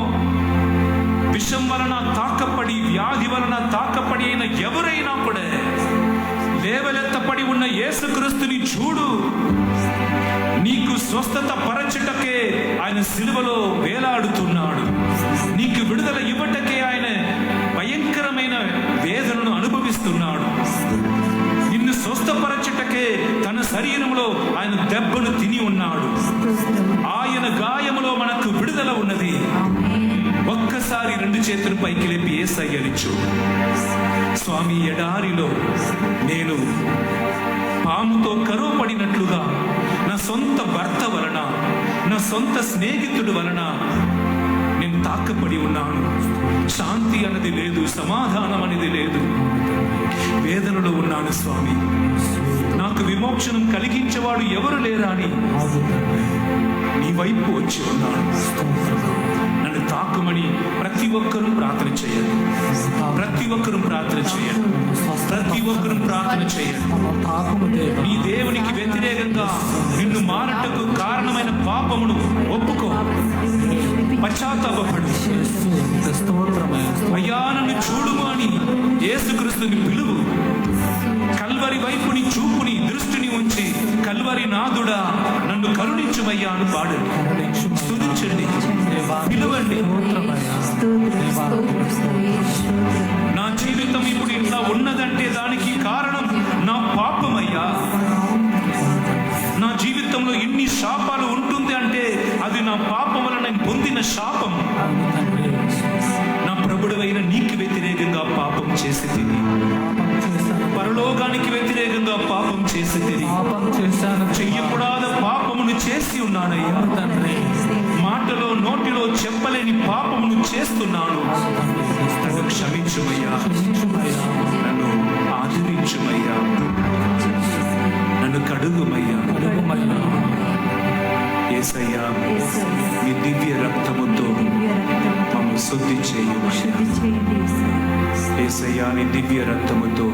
విషం వలన తాకపడి, వ్యాధి వలన తాకపడి అయిన ఎవరైనా కూడా లేవలెత్తపడి ఉన్న యేసుక్రీస్తుని చూడు. నీకు స్వస్థత పరచుటకే ఆయన సిలువలో వేలాడుతున్నాడు. నీకు విడుదల ఇవ్వటకే ఆయన భయంకరమైన వేదనను అనుభవిస్తున్నాడు. నిన్ను స్వస్థపరచుటకే తన శరీరంలో ఆయన దెబ్బను తిని ఉన్నాడు. ఆయన గాయములో మనకు విడుదల ఉన్నది. ఒక్కసారి రెండు చేతులు పైకి లేపి యేసయ్యని చూడు. స్వామి, ఎడారిలో నేను పాముతో కరువు పడినట్లుగా నా సొంత భర్త వలన, నా సొంత స్నేహితుడు వలన నేను తాకపడి ఉన్నాను. శాంతి అన్నది లేదు, సమాధానం అనేది లేదు. వేదనలో ఉన్నాను స్వామి. నాకు విమోక్షణం కలిగించేవాడు ఎవరు లేరా అని నీ వైపు వచ్చి ఉన్నాను. నన్ను తాకుమని ప్రతి ఒక్కరూ ప్రార్థన చేయండి. ప్రతి ఒక్కరూ ప్రార్థన చేయండి. ప్రతి ఒక్కరూ ప్రార్థన చేయండి. నీ దేవునికి వ్యతిరేకంగా నిన్ను మారటకు కారణమైన పాపమును ఒప్పుకో, పశ్చాత్తాపపడు. అయ్యా నన్ను చూడుము అని యేసుక్రీస్తుని పిలువు. కల్వరి వైపుని చూపుని దృష్టిని ఉంచి, కల్వరి నాదుడా నన్ను కరుణించుమయ్యా అని పాడండి, స్తుతించండి, పిలువండి. నా జీవితం ఇప్పుడు ఇట్లా ఉన్నదంటే దానికి కారణం నా పాపమయ్యా. నా జీవితంలో ఇన్ని శాపాలు ఉంటుంది అంటే అది నా పాపం వలన నేను పొందిన శాపం. నా ప్రభుడవైన నీకు వ్యతిరేకంగా పాపం చేసి తిని, పరలోకానికి వ్యతిరేకంగా పాపం చేసి తిని, చెయ్యకూడద పాపమును చేసి ఉన్నానయ్యా. మాటలో నోటిలో చెప్పలేని పాపమును చేస్తున్నాను. క్షమించుమయ్యా, నన్ను ఆదరించుమయ్యా, నన్ను కడుగుమయ్యా. యేసయ్యా, మీ దివ్య రక్తముతో మమ్ము శుద్ధి చేయుమయ్యా. యేసయ్యా, నీ దివ్య రక్తముతో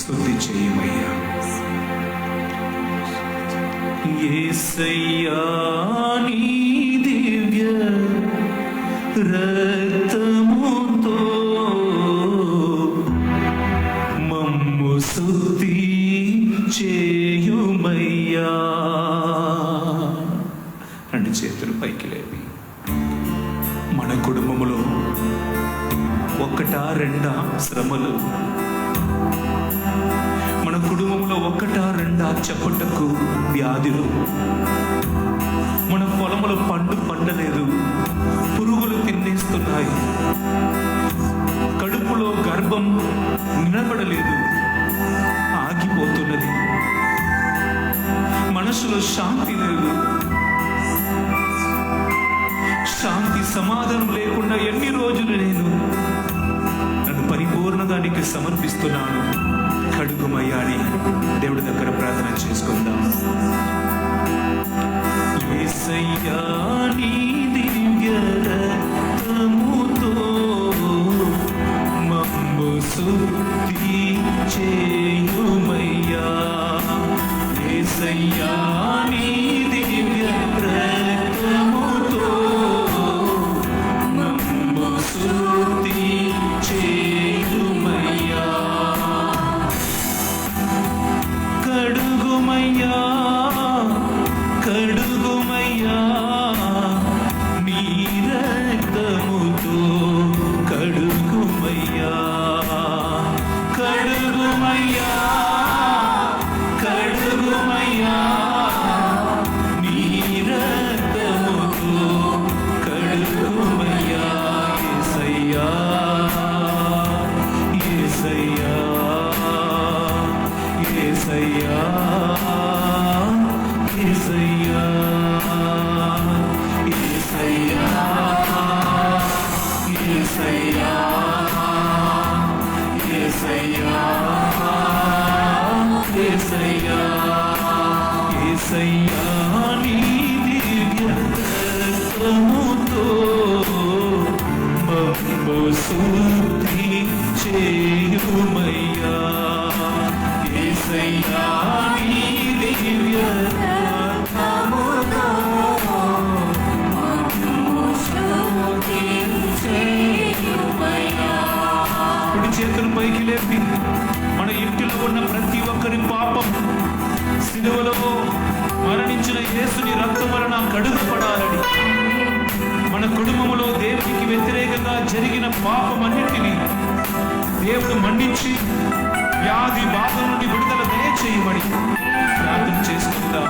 శుద్ధి చేయుమయ్యా. యేసయ్యా, నీ దివ్య రక్తముతో మమ్ము శుద్ధి చేయుమయ్యా. రెండు చేతులు పైకి లేపి, మన కుటుంబములో ఒకటా రెండా శ్రమలు, మన కుటుంబంలో ఒకటా రెండా చెప్పటకు వ్యాధులు, మన పొలములో పండలేదు, పురుగులు తినేస్తున్నాయి, కడుపులో గర్భం నిలబడలేదు, ఆగిపోతున్నది, మనసులో శాంతి లేదు, శాంతి సమాధానం లేకుండా ఎన్ని రోజులు నేను నన్ను పరిపూర్ణంగా నీకు సమర్పిస్తున్నాను, కడుగుమయ్యా అని దేవుడి దగ్గర ప్రార్థన చేసుకుందాం. యేసయ్యా, నీ దివ్య రక్తముతో మమ్ము శుద్ధి చేయుమయ్యా. యేసయ్యా, నీ దివ్య రక్తముతో మమ్ము శుద్ధి చేయుమయ్యా. కడుగుమయ్యా, కడుగుమయ్యా, నీ రక్తముతో కడుగుమయ్యా. కడుగుమయ్యా, కడుగుమయ్యా, నీ రక్తముతో కడుగుమయ్యా. యేసయ్యా, యేసయ్యా, యేసయ్యా, యేసయ్యా, యేసయ్యా, యేసయ్యా, యేసయ్యా, యేసయ్యా, యేసయ్యా, నీ దివ్య రక్తముతో మమ్ము శుద్ధి చేయుమయ్యా. యేసయ్యా, నీ దివ్య రక్తముతో మమ్ము శుద్ధి చేయుమయ్యా. కుడి చేతులు పైకి లేపి, మన ఇంటిలో ఉన్న ప్రతి ఒక్కరి పాపం సిలువలో మరణించిన యేసుని రక్తం వలన కడుగపడాలని, మన కుటుంబంలో దేవునికి వ్యతిరేకంగా జరిగిన పాపమన్నింటినీ దేవుడు మన్నించి వ్యాధి బాధ నుండి విడుదల దయచేయమని ప్రార్థన చేసుకుందాం.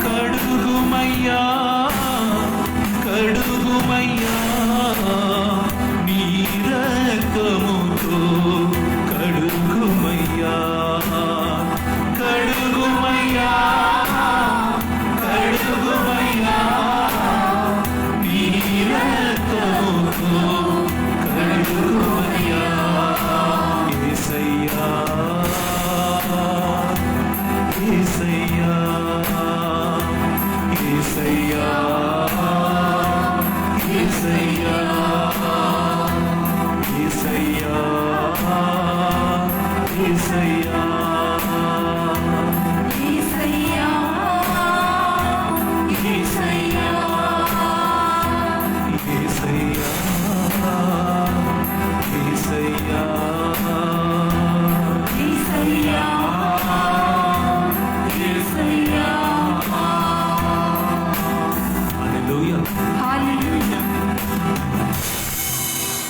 కడుగుమయ్యా, కడుగుమయ్యా, నీ రక్తముతో కడుగుమయ్యా. కడుగుమయ్యా, కడుగుమయ్యా, నీ రక్తముతో కడుగుమయ్యా. యేసయ్యా, యేసయ్యా, యేసయ్యా, యేసయ్యా, యేసయ్యా, యేసయ్యా, యేసయ్యా, యేసయ్యా, యేసయ్యా, యేసయ్యా, యేసయ్యా. హల్లెలూయా. హల్లెలూయా.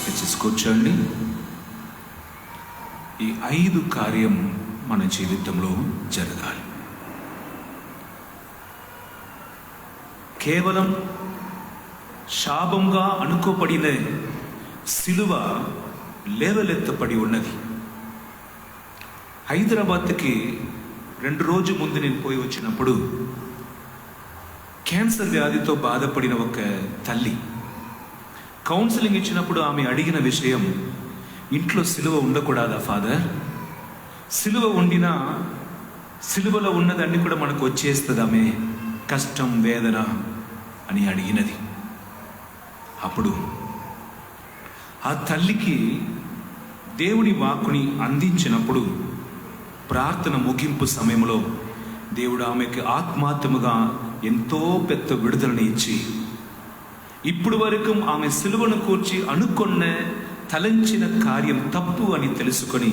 దయచేసి కూర్చోండి. ఈ 5 కార్యం మన జీవితంలో జరగాలి. కేవలం శాపంగా అనుకోబడిన సిలువ లేవలెత్తపడి ఉన్నది. హైదరాబాద్కి 2 రోజుల ముందు నేను పోయి వచ్చినప్పుడు క్యాన్సర్ వ్యాధితో బాధపడిన ఒక తల్లి కౌన్సిలింగ్ ఇచ్చినప్పుడు ఆమె అడిగిన విషయం, ఇంట్లో సిలువ ఉండకూడదా ఫాదర్? సిలువ ఉండినా సిలువలో ఉన్నదన్నీ కూడా మనకు వచ్చేస్తుందామే, కష్టం వేదన అని అడిగినది. అప్పుడు ఆ తల్లికి దేవుని వాక్కుని అందించినప్పుడు ప్రార్థన ముగింపు సమయంలో దేవుడు ఆమెకి ఆత్మాత్మగా ఎంతో పెద్ద విడుదలని ఇచ్చి, ఇప్పుడు వరకు ఆమె సిలువను కూర్చి అనుకున్న తలంచిన కార్యం తప్పు అని తెలుసుకొని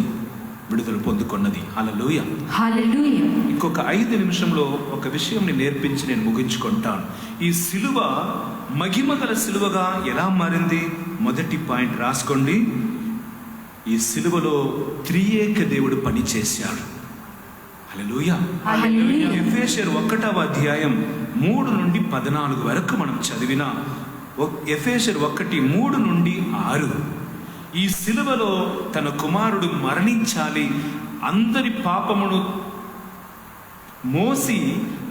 విడుదల పొందుకున్నది. హల్లెలూయా. హల్లెలూయా. ఇంకొక 5 నిమిషంలో ఒక విషయం నేర్పించి నేను ముగించుకుంటాను. ఈ సిలువ మహిమగల సిలువగా ఎలా మారింది? మొదటి పాయింట్ రాసుకోండి. ఈ సిలువలో త్రియేక దేవుడు పని చేశాడు. హల్లెలూయా. హల్లెలూయా. ఎఫెసీయులు 1వ అధ్యాయం 3 నుండి 14 వరకు మనం చదివిన ఎఫెసీయులు 1:3 నుండి 6 ఈ సిలువలో తన కుమారుడు మరణించాలి, అందరి పాపమును మోసి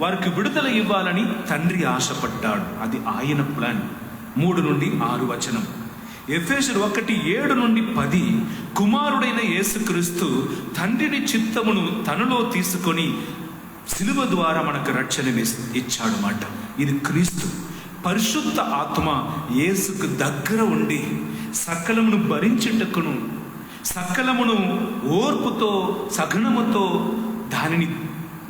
వారికి విడుదల ఇవ్వాలని తండ్రి ఆశపడ్డాడు. అది ఆయన ప్లాన్. 3 నుండి 6 వచనం. ఎఫెసీయులు 1:7 నుండి 10 కుమారుడైన యేసుక్రీస్తు తండ్రిని చిత్తమును తనలో తీసుకొని సిలువ ద్వారా మనకు రక్షణ ఇచ్చాడు మాట. ఇది క్రీస్తు. పరిశుద్ధ ఆత్మ యేసుకు దగ్గర ఉండి సకలమును భరించుటకును, సకలమును ఓర్పుతో సహనముతో దానిని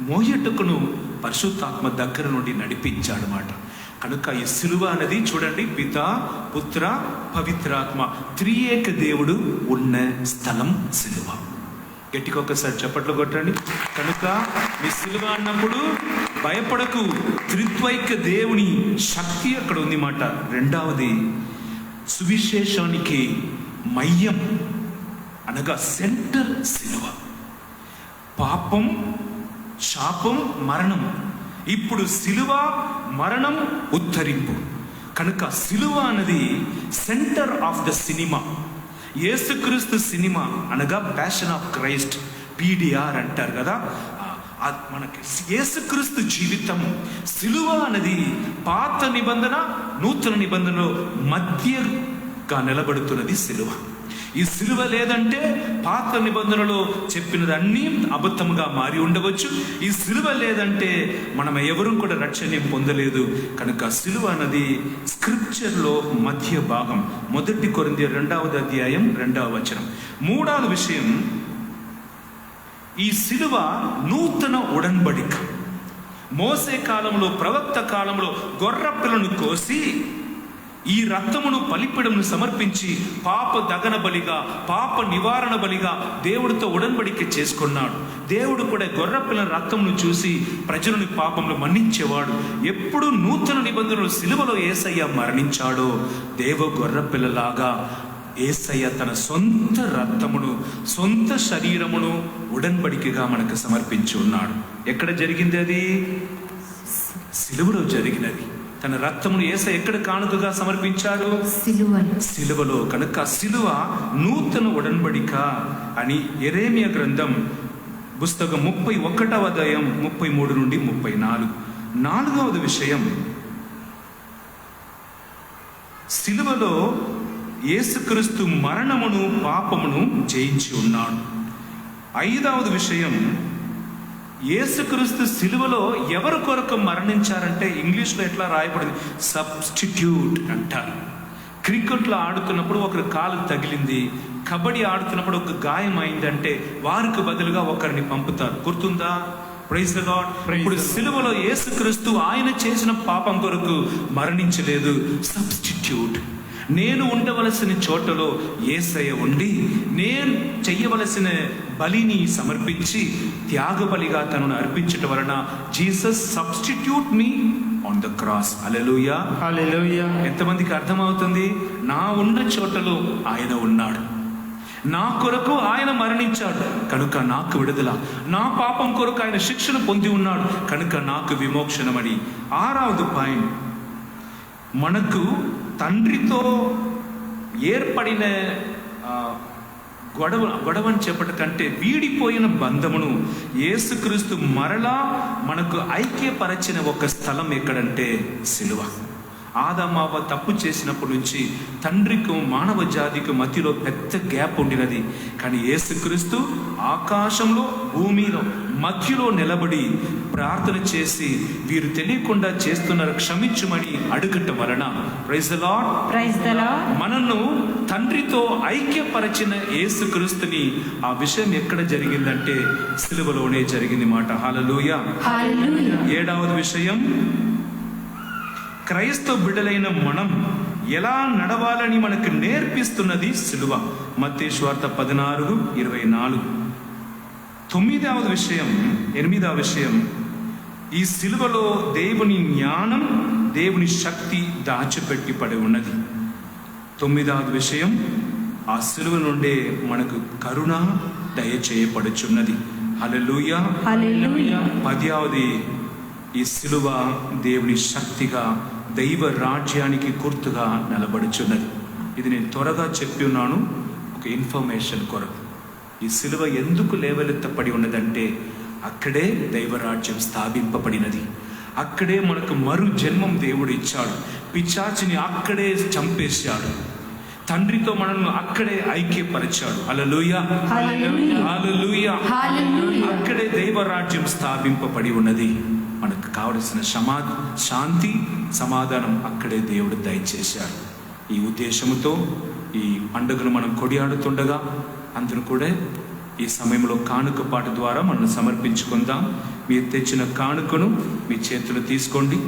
మోయటకును పరిశుద్ధాత్మ దగ్గర నుండి నడిపించాడు మాట. కనుక ఈ సిలువ అనేది చూడండి, పిత పుత్ర పవిత్రాత్మ త్రియేక దేవుడు ఉన్న స్థలం సిలువ. గట్టిగా ఒకసారి చప్పట్లు కొట్టండి. కనుక మీ సిలువ అన్నప్పుడు భయపడకు, త్రిత్వైక దేవుని శక్తి అక్కడ ఉంది మాట. రెండవది, సువిశేషానికి మయ్యం అనగా సెంటర్ సిలువ. పాపం, శాపం, మరణం. ఇప్పుడు సిలువ, మరణం, ఉద్ధరింపు. కనుక సిలువ అనేది సెంటర్ ఆఫ్ ద సినిమా. యేసుక్రీస్తు సినిమా అనగా ప్యాషన్ ఆఫ్ క్రైస్ట్, PDR అంటారు కదా. మనకి యేసుక్రీస్తు జీవితం సిలువ అనేది పాత నిబంధన నూతన నిబంధనలో మధ్యగా నిలబడుతున్నది సిలువ. ఈ సిలువ లేదంటే పాత నిబంధనలో చెప్పినది అన్నీ అబద్ధంగా మారి ఉండవచ్చు. ఈ సిలువ లేదంటే మనం ఎవరూ కూడా రక్షణ పొందలేదు. కనుక సిలువ అన్నది స్క్రిప్చర్లో మధ్య భాగం. 1 కొరింథీయులు 2వ అధ్యాయం 2వ వచనం. 3వ విషయం, ఈ సిలువ నూతన ఉడన్బడిక. మోసే కాలంలో, ప్రవక్త కాలంలో గొర్రె పిల్లను కోసి ఈ రక్తమును బలిపీఠమును సమర్పించి పాప దగన బలిగా, పాప నివారణ బలిగా దేవుడితో ఉడన్బడిక చేసుకున్నాడు. దేవుడు కూడా గొర్రెపిల్ల రక్తమును చూసి ప్రజలను పాపములు మన్నించేవాడు. ఎప్పుడు నూతన నిబంధనలు సిలువలో యేసయ్య మరణించాడో దేవ గొర్రెపిల్లలాగా యేసయ్య తన సొంత రక్తమును, సొంత శరీరమును ఉడన్బడికగా మనకు సమర్పించి ఉన్నాడు. ఎక్కడ జరిగింది అది? సిలువలో జరిగినది. తన రక్తమును యేసయ్య ఎక్కడ కానుకగా సమర్పించాడు? సిలువలో. కనుక సిలువ నూతన ఉడన్బడిక అని యెరెమీయా గ్రంథం పుస్తకం 31వ అధ్యాయం 33 నుండి 34. 4వది విషయం, సిలువలో యేసుక్రీస్తు మరణమును పాపమును జయించి ఉన్నాడు. 5వది విషయం, యేసుక్రీస్తు సిలువలో ఎవరి కొరకు మరణించారంటే ఇంగ్లీష్లో ఎట్లా రాయబడింది? సబ్స్టిట్యూట్ అంటారు. క్రికెట్లో ఆడుతున్నప్పుడు ఒకరి కాలు తగిలింది, కబడ్డీ ఆడుతున్నప్పుడు ఒక గాయం అయిందంటే వారికి బదులుగా ఒకరిని పంపుతారు. గుర్తుందా? Praise the Lord. ఇప్పుడు సిలువలో యేసుక్రీస్తు ఆయన చేసిన పాపం కొరకు మరణించలేదు. సబ్స్టిట్యూట్. నేను ఉండవలసిన చోటలో యేసయ్య ఉండి నేను చెయ్యవలసిన బలిని సమర్పించి త్యాగ బలిగా తనను అర్పించటం వలన Jesus substitute me on the cross. Hallelujah. Hallelujah. ఎంతమందికి అర్థమవుతుంది? నా ఉన్న చోటలో ఆయన ఉన్నాడు, నా కొరకు ఆయన మరణించాడు కనుక నాకు విడుదల, నా పాపం కొరకు ఆయన శిక్షను పొంది ఉన్నాడు కనుక నాకు విమోక్షణమని. 6వది పాయింట్, మనకు తండ్రితో ఏర్పడిన గొడవ అని చెప్పట కంటే వీడిపోయిన బంధమును యేసుక్రీస్తు మరలా మనకు ఐక్యపరచిన ఒక స్థలం ఎక్కడంటే సిలువ. ఆదామవ్వ తప్పు చేసినప్పటి నుంచి తండ్రికి మానవ జాతికి మధ్యలో పెద్ద గ్యాప్ ఉండినది. కానీ యేసుక్రీస్తు ఆకాశంలో భూమిలో మధ్యలో నిలబడి ప్రార్థన చేసి వీరు తెలియకుండా చేస్తున్నారు క్షమించుమని అడుగటం వలన ప్రైజ్ ది లార్డ్ మనను తండ్రితో ఐక్యపరచిన యేసుక్రీస్తుని ఆ విషయం ఎక్కడ జరిగిందంటే సిలువలోనే జరిగింది మాట. హల్లెలూయా. 7వ విషయం, క్రైస్తవ బిడ్డలైన మనం ఎలా నడవాలని మనకు నేర్పిస్తున్నది సిలువ. మత్తయి సువార్త 16:24. 8వ విషయం, ఈ సిలువలో దేవుని జ్ఞానం, దేవుని శక్తి దాచిపెట్టి పడి ఉన్నది. 9వ విషయం, ఆ సిలువ నుండే మనకు కరుణ దయచేయబడుచున్నది. హల్లెలూయా. 10వది, ఈ సిలువ దేవుని శక్తిగా దైవ రాజ్యానికి గుర్తుగా నిలబడుచున్నది. ఇది నేను త్వరగా చెప్పి ఉన్నాను ఒక ఇన్ఫర్మేషన్ కొరకు. ఈ సిలువ ఎందుకు లేవలెత్తపడి ఉన్నదంటే అక్కడే దైవరాజ్యం స్థాపింపబడినది. అక్కడే మనకు మరు జన్మం దేవుడు ఇచ్చాడు. పిశాచిని అక్కడే చంపేశాడు. తండ్రితో మనల్ని అక్కడే ఐక్యపరిచాడు. హల్లెలూయా. హల్లెలూయా. అక్కడే దైవరాజ్యం స్థాపింపబడి ఉన్నది. మనకు కావలసిన శాంతి సమాధానం అక్కడే దేవుడు దయచేశాడు. ఈ ఉద్దేశముతో ఈ పండుగను మనం కొడియాడుతుండగా అందరూ కూడా ఈ సమయంలో కానుక పాట ద్వారా మనం సమర్పించుకుందాం. మీరు తెచ్చిన కానుకను మీ చేతులు తీసుకోండి.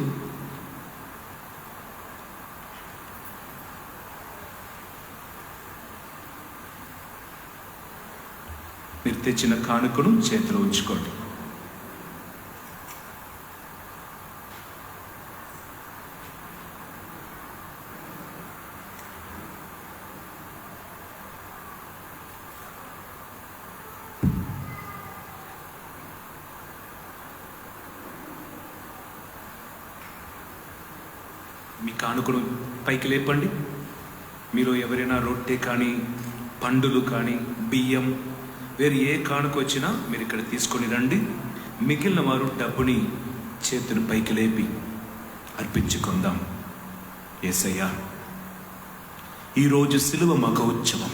మీరు తెచ్చిన కానుకను చేతిలో ఉంచుకోండి. మీ కానుకను పైకి లేపండి. మీరు ఎవరైనా రొట్టె కానీ పండులు కానీ బియ్యం వేరు ఏ కానుక వచ్చినా మీరు ఇక్కడ తీసుకొని రండి. మిగిలిన వారు డబ్బుని చేతులు పైకి లేపి అర్పించుకుందాం. యేసయ్యా, ఈరోజు సిలువ మహోత్సవం,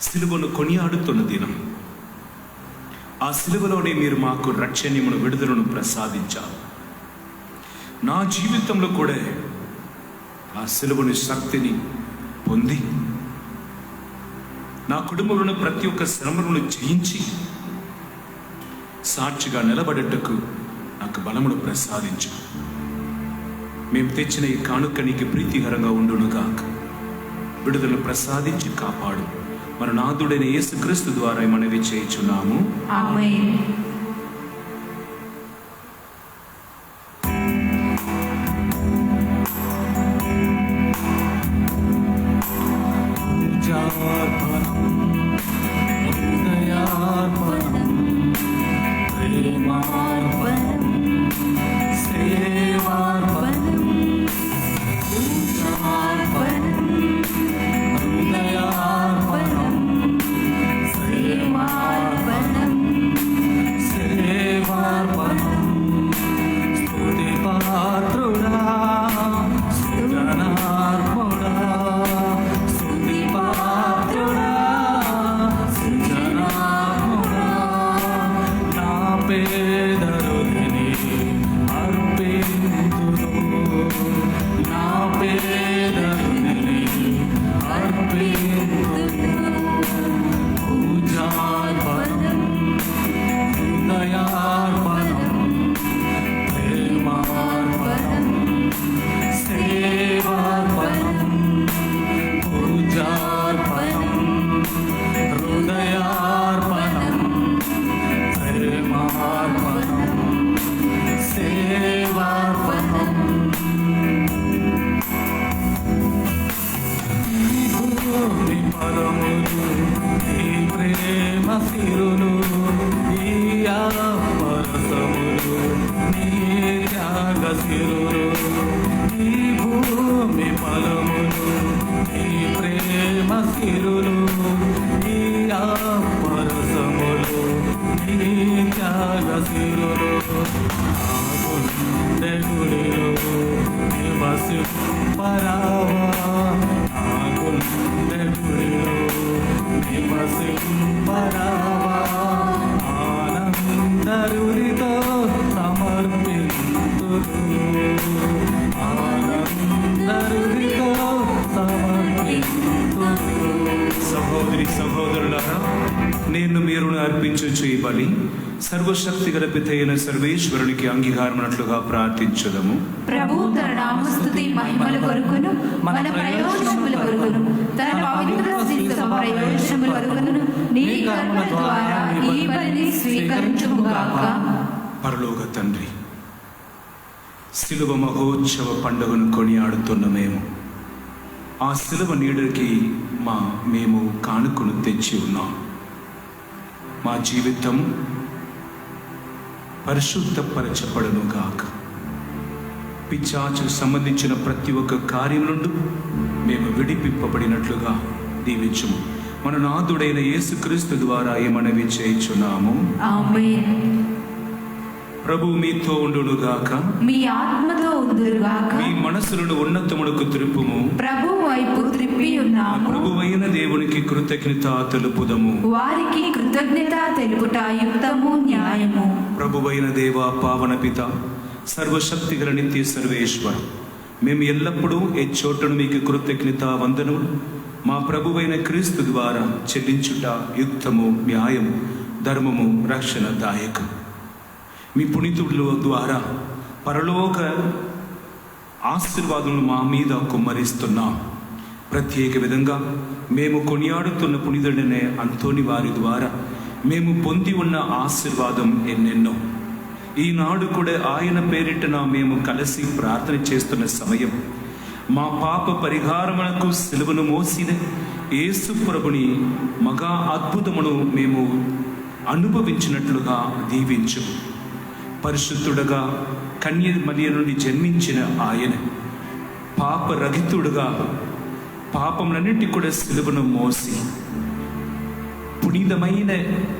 సిలువను కొనియాడుతున్న దినం. ఆ సిలువలోనే మీరు మాకు రక్షణ్యమును విడుదలను ప్రసాదించారు. నా జీవితంలో కూడా ఆ సిలువని శక్తిని పొంది నా కుటుంబంలో ప్రతి ఒక్క శ్రమలను జయించి సాక్షిగా నిలబడేటకు నాకు బలమును ప్రసాదించు. మేము తెచ్చిన ఈ కానుక నీకు ప్రీతికరంగా ఉండునుగాక. విడుదలను ప్రసాదించి కాపాడు. మన నాథుడైన యేసుక్రీస్తు ద్వారా మనవి చేయుచున్నాము. ఆమేన్. సిరులు ఈ పరసములు నీ త్యాగ సిరులు ఈ భూమి ఫలములు ఈ ప్రేమ సిరులు నివసింపరావా నా గుండె గుడిలో నివసింపరావా ఆనందరుడితో సమర్పింతురు ఆనందరుడితో సమర్పింతురు. సహోదరి సహోదరులారా, నేను మీరును అర్పించు ఈ బలి సర్వశక్తి గల పితైన సర్వేశ్వరునికి అంగీకారమునట్లుగా ప్రార్థించుదము. ప్రభు తన నామస్తుతి మహిమల కొరకును మన ప్రయోజనముల కొరకును తన పవిత్ర శిక్ష ప్రయోజనముల కొరకును నీ కరుణ ద్వారా ఈ బలిని స్వీకరించుగాక. పరలోక తండ్రి, శిలువ మహోత్సవ పండుగను కొనియాడుతున్న మేము ఆ శిలువ నీడకి మేము కానుకను తెచ్చి ఉన్నాం. మా జీవితం పరిశుద్ధపరచబడును గాక. పిశాచు సంబంధించిన ప్రతి ఒక్క కార్యం నుండి మేము విడిపింపబడినట్లుగా దీవించుము. మన నాథుడైన యేసుక్రీస్తు ద్వారా ఈ మనవి చేయుచున్నాము. ఆమేన్. ప్రభు మీతో ఉండునుగాక. మీ ఆత్మతో ఉందురుగాక. మీ మనసులను ఉన్నతమునకు త్రిప్పుము. ప్రభు వైపు త్రిప్పి ఉన్నాము. ప్రభువైన దేవునికి కృతజ్ఞత తెలుపుదము. వారికి కృతజ్ఞత తెలుపుట యుక్తము న్యాయము. ప్రభువైన దేవ పావన పిత సర్వశక్తి గల నిత్య సర్వేశ్వర, మేము ఎల్లప్పుడూ ఏ చోటను మీకు కృతజ్ఞత వందనములు మా ప్రభువైన క్రీస్తు ద్వారా చెల్లించుట యుక్తము న్యాయము ధర్మము రక్షణదాయకం. మీ పునీతుల ద్వారా పరలోక ఆశీర్వాదములు మా మీద కుమ్మరిస్తున్నాం. ప్రత్యేక విధంగా మేము కొనియాడుతున్న పునీతుడనే అంతోని వారి ద్వారా మేము పొంది ఉన్న ఆశీర్వాదం ఎన్నెన్నో. ఈనాడు కూడా ఆయన పేరిట మేము కలిసి ప్రార్థన చేస్తున్న సమయం మా పాప పరిహారమునకు సిలువను మోసిన యేసు ప్రభుని మగా అద్భుతమును మేము అనుభవించినట్లుగా దీవించు. పరిశుద్ధుడుగా కన్య మరియ నుండి జన్మించిన ఆయన పాపరహితుడుగా పాపములన్నిటి కూడా సిలువను మోసి పునీతమైన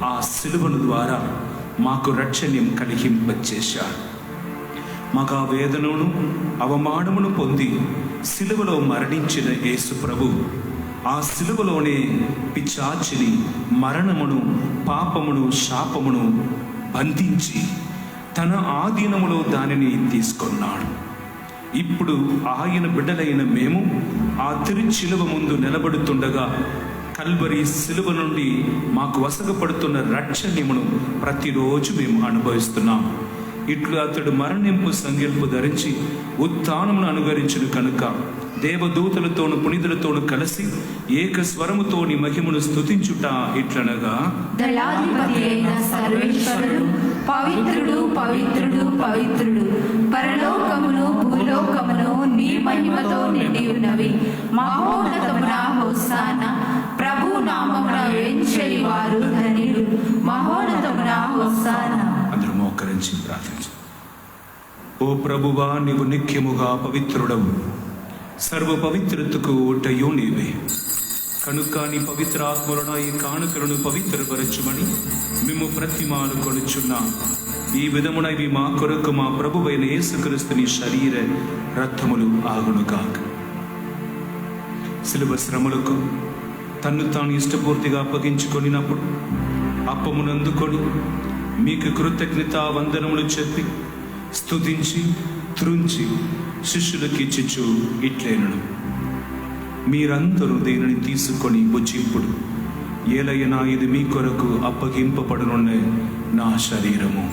ఆ సిలువను ద్వారా మాకు రక్షణ్యం కలిగింపచేశారు. మాకు ఆ వేదనను అవమానమును పొంది సిలువలో మరణించిన యేసు ప్రభు ఆ సిలువలోనే పిశాచిని మరణమును పాపమును శాపమును బంధించి తన ఆధీనములో దానిని తీసుకొన్నాడు. ఇప్పుడు ఆయన బిడ్డలైన మేము ఆ తిరుచిలువ ముందు నిలబడుతుండగా కల్వరి సిలువ నుండి మాకు వసగపడుతున్న రక్షణ్యమును ప్రతిరోజు మేము అనుభవిస్తున్నాం. ఇట్లు అతడు మరణింపు సంఖ్యల్పు ధరించి ఉత్థానమును అనుగరించును కనుక దేవదూతలతోను పునీతులతోను కలిసి ఏక స్వరముతోని మహిమను స్తుతించుట ఇట్లనగా, దళాధిపతి అయిన సర్వేశ్వరుడు పవిత్రుడు పవిత్రుడు పవిత్రుడు, పరలోకమును భూలోకమును నీ మహిమతో నిండి ఉన్నవి. మహోన్నతమున హోసానా, ప్రభు నామమున వేంచేయి వారు ధన్యులు. మహోన్నతమున హోసానా. అందరూ మోకరించి ప్రార్థించు. ఓ ప్రభువా, నీవు నిత్యముగా పవిత్రుడవు, సర్వ పవిత్రతకు ఓటయు నీవే కనుక నీ పవిత్ర ఆత్మలను ఈ కానుకలను పవిత్రపరచుమని మేము ప్రతిమాలు కొనుచున్నాం. ఈ విధమున ఇవి మా కొరకు మా ప్రభువైన యేసుక్రీస్తుని శరీర రక్తములు ఆగును కాక. శిలువ శ్రమలకు తన్ను తాను ఇష్టపూర్తిగా అప్పగించుకొనినప్పుడు అప్పమునందుకొని మీకు కృతజ్ఞత వందనములు చెప్పి స్తుతించి త్రుంచి శిష్యులకి ఇచ్చిచు ఇట్లేనను, మీరందరూ దీనిని తీసుకొని భుజింపుడు, ఏలైనా ఇది మీ కొరకు అప్పగింపబడనున్న నా శరీరము.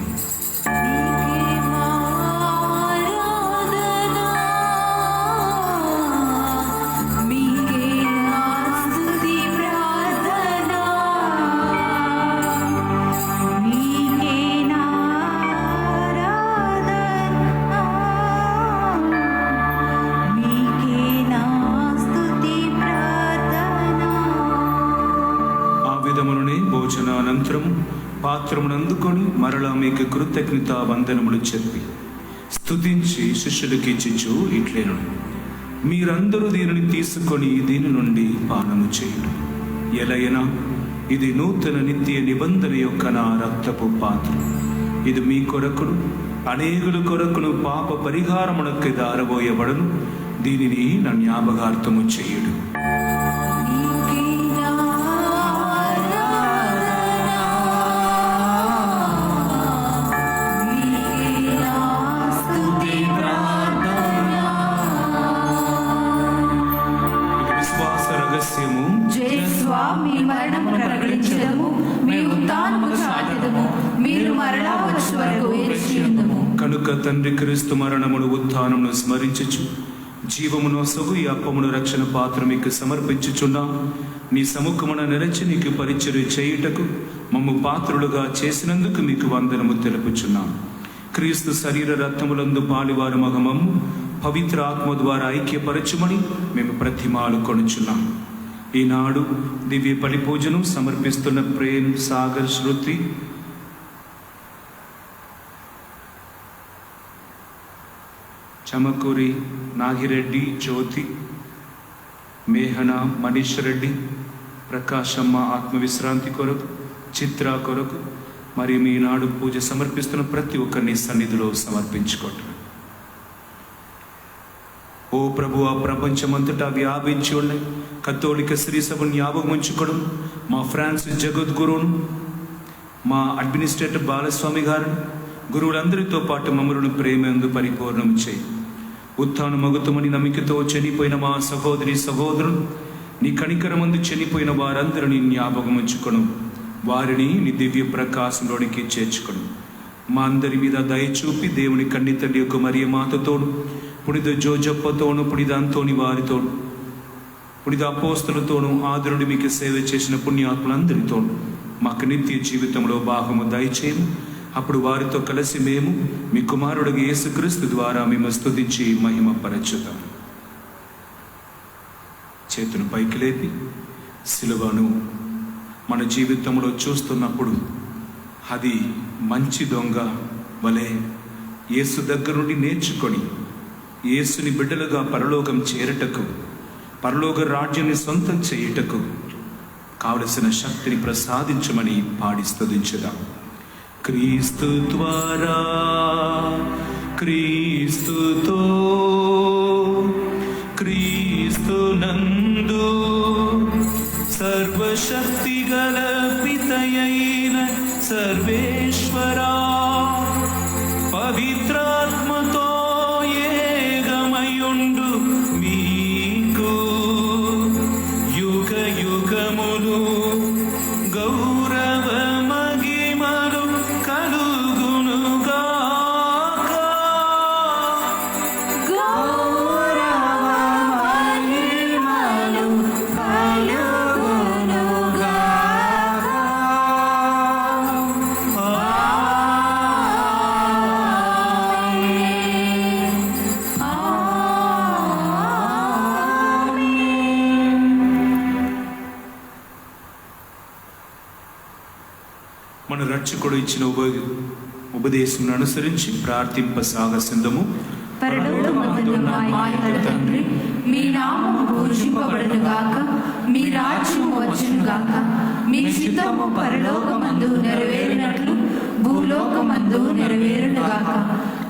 భోజనానంతరము పాత్రమునందుకొని మరలా మీకు కృతజ్ఞత వందనములు చెప్పి స్తుతించి శిష్యులకి ఇచ్చిచు ఇట్లేను, మీరందరూ దీనిని తీసుకొని దీని నుండి పానము చేయుడు, ఎలైనా ఇది నూతన నిత్య నిబంధన యొక్క నా రక్తపు పాత్ర. ఇది మీ కొరకును అనేకుల కొరకును పాప పరిహారమునకు దారబోయబడును. దీనిని నా జ్ఞాపకార్థము చేయుడు. విశ్వాస రహస్యము. జేసువా, మీ మరణము ప్రకటించదము, మీ ఉత్థానము చాటెదము, మీరు మరలా వచ్చే వరకు వేచి ఉందుము. కనుక తండ్రి క్రీస్తు మరణమును ఉత్థానమును స్మరించుచు జీవమును సొగు ఈ అప్పమును రక్షణ పాత్ర మీకు సమర్పించుచున్నాం. నీ సముఖమున నిలిచి నీకు పరిచర్య చేయుటకు మమ్ము పాత్రులుగా చేసినందుకు మీకు వందనము తెలుపుచున్నాం. క్రీస్తు శరీర రక్తములందు పాలివారు మగమమ్ము పవిత్ర ఆత్మ ద్వారా ఐక్యపరచుమని మేము ప్రతిమాలు కొనుచున్నాం. ఈనాడు దివ్య బలి పూజను సమర్పిస్తున్న ప్రేమ్, సాగర్, శృతి, చమకూరి, నాగిరెడ్డి, జ్యోతి, మేహన, మనీష్ రెడ్డి, ప్రకాశమ్మ ఆత్మవిశ్రాంతి కొరకు, చిత్ర కొరకు మరియు మీ నాడు పూజ సమర్పిస్తున్న ప్రతి ఒక్కరిని సన్నిధిలో సమర్పించుకోవటం. ఓ ప్రభు, ఆ ప్రపంచమంతటా వ్యాపించి ఉన్నాయి కథోలిక శ్రీ సభను జ్ఞాపకం ఉంచుకోవడం, మా ఫ్రాన్సిస్ జగద్గురువును, మా అడ్మినిస్ట్రేటర్ బాలస్వామి గారిని, గురువులందరితో పాటు మమ్మలను ప్రేమందు పరిపూర్ణం చేయి. ఉత్థాన మగుతమని నమ్మికతో చనిపోయిన మా సహోదరి సహోదరులు, నీ కనికరమందు చనిపోయిన వారందరినీ జ్ఞాపకం ఉంచుకోను, వారిని నీ దివ్య ప్రకాశంలోనికి చేర్చుకోను. మా అందరి మీద దయ చూపి దేవుని కన్ని తల్లి యొక్క మరియ మాతతోను, పునిత జోజప్పతోను, పునిత అంతోని వారితోను, పునిత అపోస్తలతోనూ ఆదరుడి మీకు సేవ చేసిన పుణ్యాత్ములందరితోనూ మాకు నిత్య జీవితంలో భాగము దయచేయము. అప్పుడు వారితో కలిసి మేము మీ కుమారుడు యేసుక్రీస్తు ద్వారా మేము స్తుతించి మహిమ పరచుతాం. చేతును పైకి లేపి సిలువను మన జీవితంలో చూస్తున్నప్పుడు అది మంచి దొంగ వలె యేసు దగ్గర నుండి నేర్చుకొని యేసుని బిడ్డలుగా పరలోకం చేరటకు, పరలోక రాజ్యాన్ని సొంతం చేయుటకు కావలసిన శక్తిని ప్రసాదించమని పాడి స్తుతించుదాం. క్రీస్తు ద్వారా, క్రీస్తుతో, క్రీస్తు నందు సర్వశక్తి గల పితయైన సర్వేశ్వరా, పవిత్రాత్మతో ఏకమయుండు మీకు యుగ యుగములు గౌరవ మహిమలు కలుగునుగాక. మన రక్షకుడు ఇచ్చిన ఉపదేశం అనుసరించి ప్రార్థింప సాగసిందము. పరలోకమందున్న మా యొక్క తండ్రి, మీ నామము పూజింపబడునుగాక, మీ రాజ్యము వచ్చునుగాక, మీ చిత్తము పరలోకమందు నెరవేరినట్లు భూలోకమందు నెరవేరునుగాక.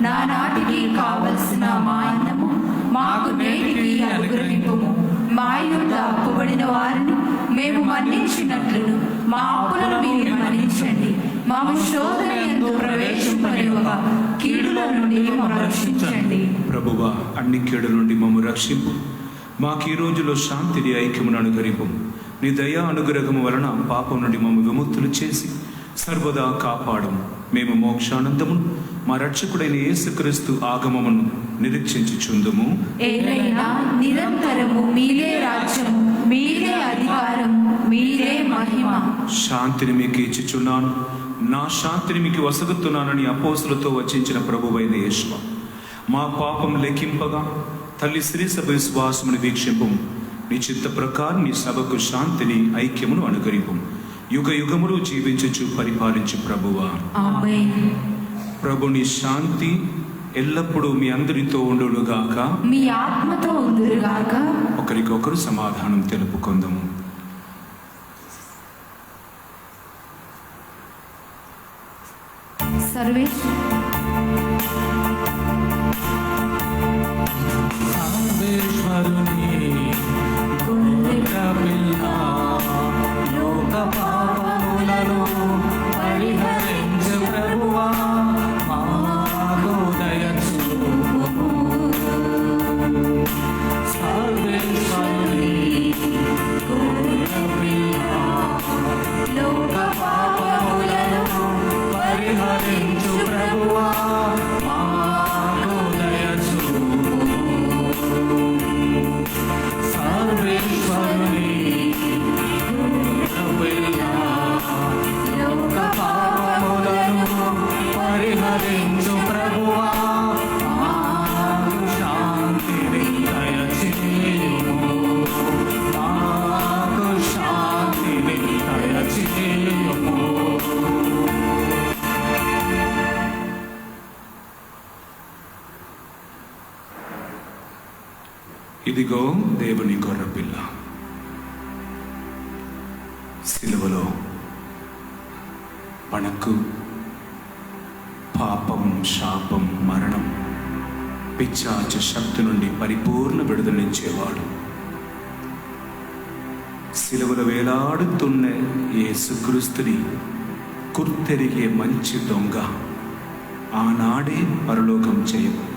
నానాటికి కావలసిన మా అన్నము మాకు నేటికి అనుగ్రహింపుము. మా యొద్ద అప్పుబడిన వారిని మేము మన్నించినట్లును మా అప్పులను మీరు మన్నించండి. మా శోధన యందు ప్రవేశింపనివ్వక కీడుల నుండి మమ్మల్ని రక్షించండి. ప్రభువా, అన్ని కీడుల నుండి మమ్ము రక్షింపు. మాకు ఈ రోజులో శాంతిని, ఐక్యమును అనుగ్రహింపు. నీ దయా అనుగ్రహము వలన పాపం నుండి మమ్ము విముక్తులు చేసి సర్వదా కాపాడము. మేము మోక్షానందమును మా రక్షకుడైన యేసుక్రీస్తు ఆగమమును నిరీక్షించుచుందుము. ఏలైనా నిరంతరము మీరే రాజ్యము, మీరే అధికారము, మీరే మహిమ. శాంతిని మీకు ఇచ్చుచున్నాను, నా శాంతిని మీకు వసగుతున్నానని అపోస్తులతో వచించిన ప్రభువైన యేసు, మా పాపం లెక్కింపగా తల్లి శ్రీ సభ విశ్వాసమును వీక్షింపు. నీ చిత్త ప్రకారం నీ సభకు శాంతిని, ఐక్యమును అనుగ్రహింపు. యుగ యుగములు జీవించుచు పరిపాలించు ప్రభువా. ఆమేన్. ప్రభుని శాంతి ఎల్లప్పుడూ మీ అందరితో ఉండునుగాక, మీ ఆత్మతో ఉండునుగాక. ఒకరికొకరు సమాధానం తెలుపుకుందాము. సర్వేశ్వర సర్వేశ్వరుని గొర్రెపిల్ల లోక పాపములను పరిహరించు ప్రభువా మాకు దయ చూపుము. సర్వేశ్వరుని గొర్రెపిల్ల లోక పాపములను పరిహరించు ప్రభువా మాకు దయ చూపుము. సర్వేశ్వరుని గొర్రెపిల్ల లోక పాపములను పరిహరించు ప్రభువా మాకు శాంతిని దయచేయుము. మాకు శాంతిని దయచేయుము. ఇదిగో దేవుని గొర్రెపిల్ల. సిలువలో మనకు పాపం, శాపం, మరణం, పిశాచ శక్తి నుండి పరిపూర్ణ విడుదలించేవాడు. సిలువలో వేలాడుతున్న యేసుక్రీస్తుని గుర్తెరిగే మంచి దొంగ ఆనాడే పరలోకం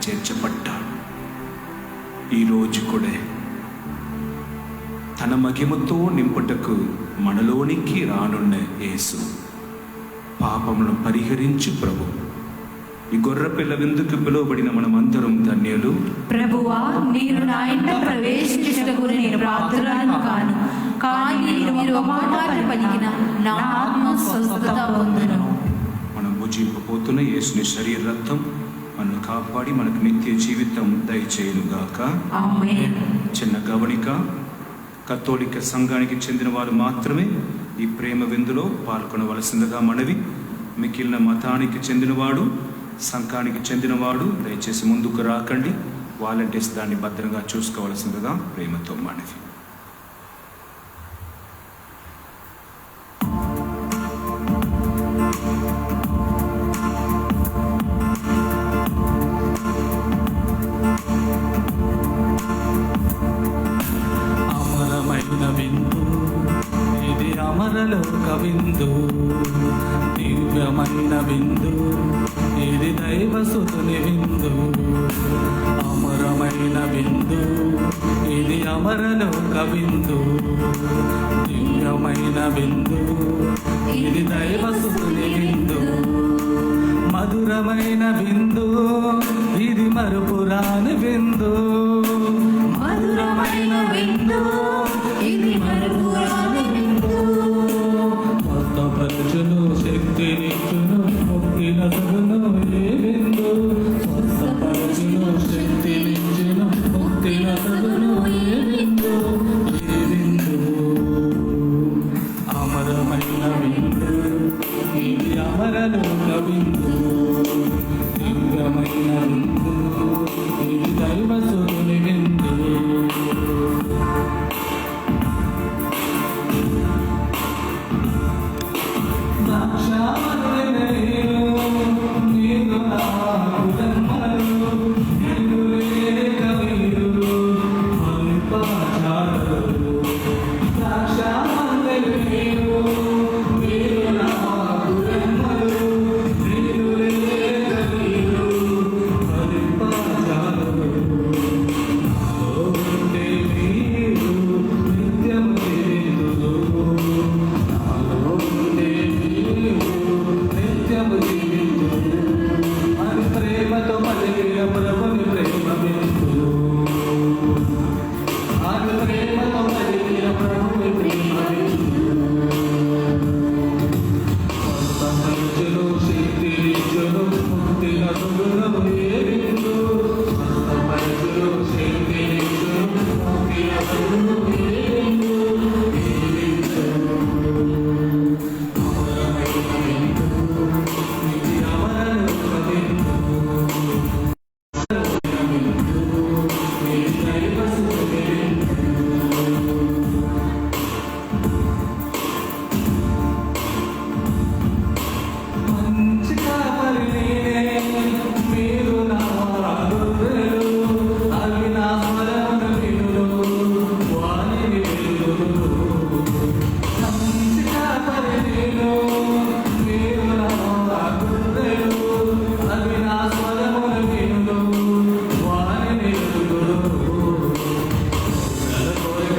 చేర్చబడ్డాడు. ఈరోజు కూడా తన మహిమతో నింపుటకు మనలోనికి రానున్న యేసు పాపములను పరిహరించు ప్రభు. ఈ గొర్రెపిల్ల విందుకు పిలువబడిన మనమందరం ధన్యులు. ప్రభువా, మీరు నా ఇంట ప్రవేశించుటకు నేను పాత్రురాలను కాను, కానీ మీరు ఒక మాట పలికిన నా ఆత్మ స్వస్థత పొందును. మనం భుజింపబోతున్న యేసుని శరీర రక్తం మనను కాపాడి మనకు నిత్య జీవితం దయచేయునుగాక. ఆమేన్. చిన్న గమనిక, కథోలిక సంఘానికి చెందిన వారు మాత్రమే ఈ ప్రేమ విందులో పాల్గొనవలసిందిగా మనవి. మిగిలిన మతానికి చెందినవాడు, సంఘానికి చెందినవాడు దయచేసి ముందుకు రాకండి. వాలంటీర్స్ దాన్ని భద్రంగా చూసుకోవలసిందిగా ప్రేమతో మనవి. అమరమైన విందు ఇది, అమరలోక విందు. దివ్యమైన విందు ఇది, దైవసుతుని విందు. అమరమైన విందు ఇది, అమరలోక విందు. దివ్యమైన విందు ఇది, దైవసుతుని విందు. మధురమైన విందు ఇది, మరుపురాని విందు. మధురమైన విందు ఇది, మరుపురాని విందు. స్వస్థపరచును, శక్తినిచ్చును, ముక్తినొసగును ఏ విందు. స్వస్థపరచును, శక్తినిచ్చును, ముక్తినొసగును ఏ విందు. ఏ విందు. అమరమైన విందు ఇది, అమరలోక విందు. దివ్యమైన విందు ఇది, దైవసుని విందు.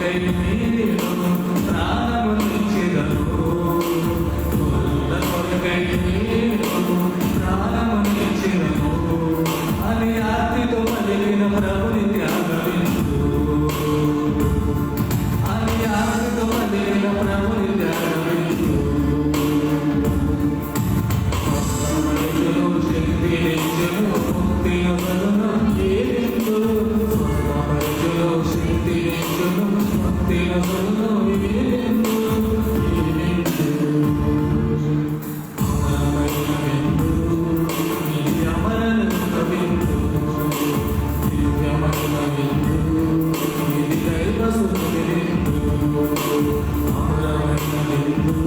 కొరకై నేను ప్రాణమునిచ్చెదను. గొర్రెల కొరకై నేను ప్రాణమునిచ్చెదను అని ఆర్తితో పలికిన ప్రభుని త్యాగవిందు. అని ఆర్తితో పలికిన ప్రభుని త్యాగవిందు. స్వస్థపరచును, శక్తినిచ్చును, ముక్తియొసగును యేసు. స్వస్థపరచును, శక్తినిచ్చును, ముక్తియొసగును యేసు. అమరమైన విందు, ఇది అమరలోక విందు. దివ్యమైన విందు, ఇది దైవసుతుని విందు. అమరమైన విందు,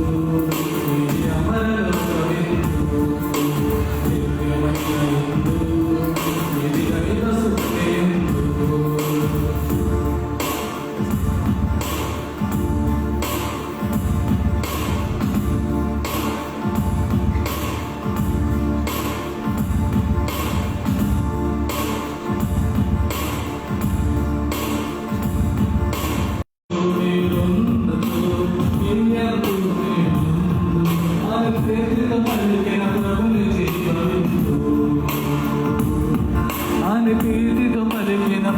ఇది అమరలోక విందు. దివ్యమైన విందు, ఇది దైవసుతుని విందు.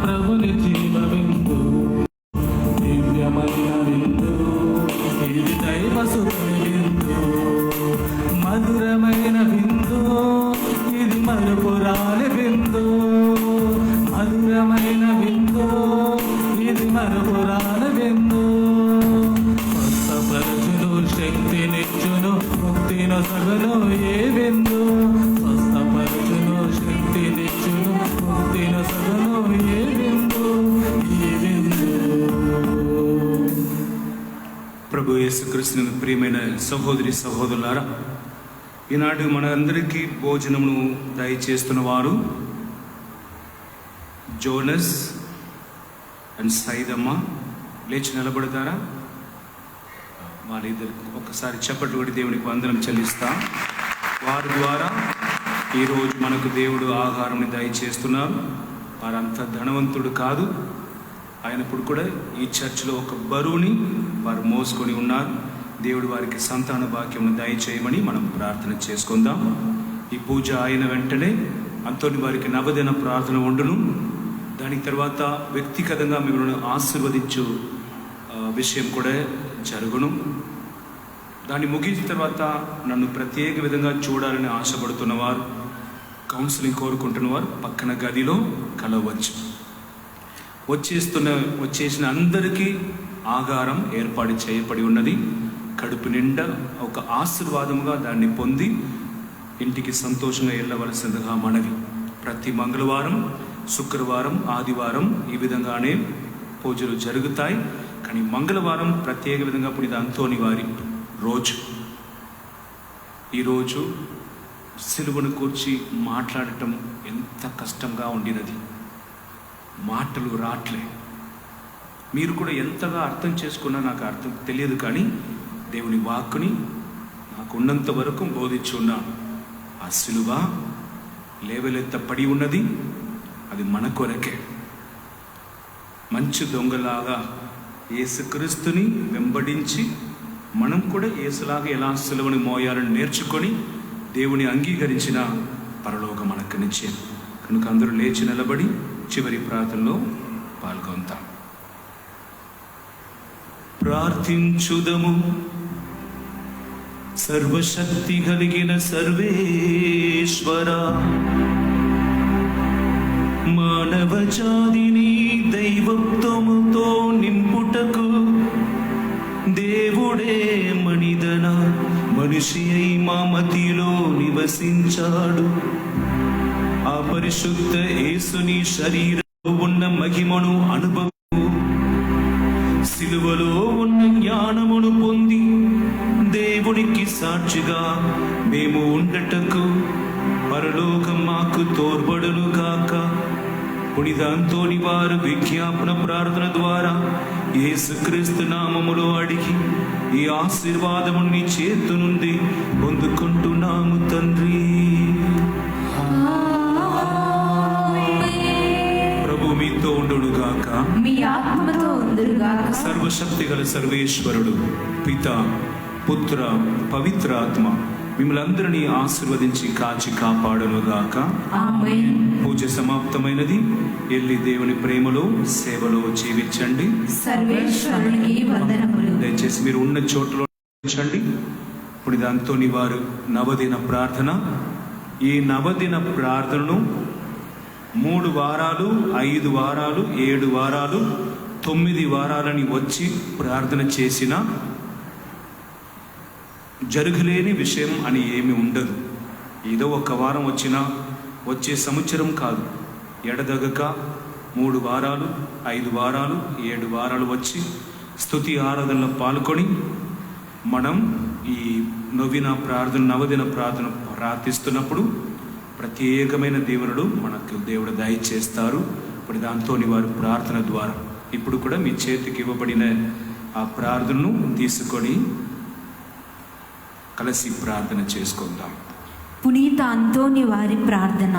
ప్రభుని జీవవిందు. దివ్యమైన విందు, ఇది దైవసుతుని విందు. మధురమైన విందు, ఇది మరుపురాని విందు. మధురమైన విందు, ఇది మరుపురాని విందు. స్వస్థపరచును, శక్తినిచ్చును, ముక్తినొసగును ఏ విందు. స్వస్థపరచును, శక్తినిచ్చును, ముక్తినొసగును ఏ విందు. ఈ విందు. ప్రభు యేసుక్రీస్తు ప్రియమైన సహోదరి సహోదరులారా, ఈనాడు మనందరికీ భోజనమును దయచేస్తున్న వారు జోనస్ అండ్ సైదమ్మ. లేచి నిలబడతారా? వాళ్ళిద్దరు ఒక్కసారి చప్పట్లు కొట్టి దేవునికి వందనం చెల్లిస్తా. వారి ద్వారా ఈరోజు మనకు దేవుడు ఆహారం దయచేస్తున్నారు. వారంత ధనవంతుడు కాదు అయినప్పుడు కూడా ఈ చర్చిలో ఒక బరువుని వారు మోసుకొని ఉన్నారు. దేవుడు వారికి సంతాన భాగ్యమును దయచేయమని మనం ప్రార్థన చేసుకుందాం. ఈ పూజ అయిన వెంటనే అంతోని వారికి నవదిన ప్రార్థన ఉండును. దాని తర్వాత వ్యక్తిగతంగా మిమ్మల్ని ఆశీర్వదించు విషయం కూడా జరుగును. దాన్ని ముగించిన తర్వాత నన్ను ప్రత్యేక విధంగా చూడాలని ఆశపడుతున్నవారు, కౌన్సిలింగ్ కోరుకుంటున్నవారు పక్కన గదిలో కలవచ్చు. వచ్చేసిన అందరికీ ఆహారం ఏర్పాటు చేయబడి ఉన్నది. కడుపు నిండా ఒక ఆశీర్వాదముగా దాన్ని పొంది ఇంటికి సంతోషంగా వెళ్ళవలసిందిగా మనవి. ప్రతి మంగళవారం, శుక్రవారం, ఆదివారం ఈ విధంగానే పూజలు జరుగుతాయి. కానీ మంగళవారం ప్రత్యేక విధంగా పునీత అంతోని వారి రోజు. ఈరోజు సిలువను కూర్చి మాట్లాడటం ఎంత కష్టంగా ఉండినది. మాటలు రాట్లే. మీరు కూడా ఎంతగా అర్థం చేసుకున్నా నాకు అర్థం తెలియదు, కానీ దేవుని వాక్కుని నాకు ఉన్నంత వరకు బోధించి ఉన్నాను. ఆ సిలువ లేవలెత్త పడి ఉన్నది, అది మన కొరకే. మంచి దొంగలాగా యేసుక్రీస్తుని వెంబడించి మనం కూడా యేసులాగా ఎలా సిలువని మోయాలని నేర్చుకొని దేవుని అంగీకరించిన పరలోకం మనకు నిచ్చేది. కనుక అందరూ లేచి నిలబడి చివరి ప్రార్థనలో పాల్గొందాం. ప్రార్థించుదము. సర్వశక్తి కలిగిన సర్వేశ్వర, మానవ జాతిని దైవత్వముతో నింపుటకు దేవుడే మనిదన మనిషి అయి మా మతిలో నివసించాడు. ఆ పరిశుద్ధ యేసుని శరీరంలో ఉన్న మహిమను అనుభవము, సిలువలో ఉన్న జ్ఞానమును పొంది దేవునికి సాక్షిగా మేము ఉండటకు పరలోకం మాకు తోడ్పడును గాక. పునీత అంతోని వారు విజ్ఞాపన ప్రార్థన ద్వారా యేసుక్రీస్తు నామములో అడిగి ఈ ఆశీర్వాదము నీ చేతు నుండి పొందుకుంటున్నాము తండ్రి. ప్రభు మీతో ఉండు ఉండునుగాక. మీ ఆత్మతో ఉందురుగాక. సర్వశక్తి గల సర్వేశ్వరుడు పిత, పుత్ర, పవిత్రాత్మ మిమ్మల్ందరినీ ఆశీర్వదించి కాచి కాపాడునుగాక. ఆమేన్. పూజ సమాప్తమైనది. ఎల్లి దేవుని ప్రేమలో సేవలో జీవించండి. సర్వేశ్వరునికి వందనములు. దయచేసి మీరు ఉన్న చోటులో ఉంచండి. ఇప్పుడు దాంతోని వారు నవదిన ప్రార్థన. ఈ నవదిన ప్రార్థనను 3 వారాలు, 5 వారాలు, 7 వారాలు, 9 వారాలని వచ్చి ప్రార్థన చేసిన జరగలేని విషయం అని ఏమి ఉండదు. ఏదో 1 వారం వచ్చినా వచ్చే సంవత్సరం కాదు. ఎడదగక 3 వారాలు, 5 వారాలు, 7 వారాలు వచ్చి స్తుతి ఆరాధనలో పాల్గొని మనం ఈ నవదిన ప్రార్థన ప్రార్థిస్తున్నప్పుడు ప్రత్యేకమైన దేవుడు మనకు దేవుడు దయచేస్తారు. ఇప్పుడు దాంతోని వారు ప్రార్థన ద్వారా ఇప్పుడు కూడా మీ చేతికి ఇవ్వబడిన ఆ ప్రార్థనను తీసుకొని కలిసి ప్రార్థన చేసుకుందాం. పునీత అంతోని వారి ప్రార్థన.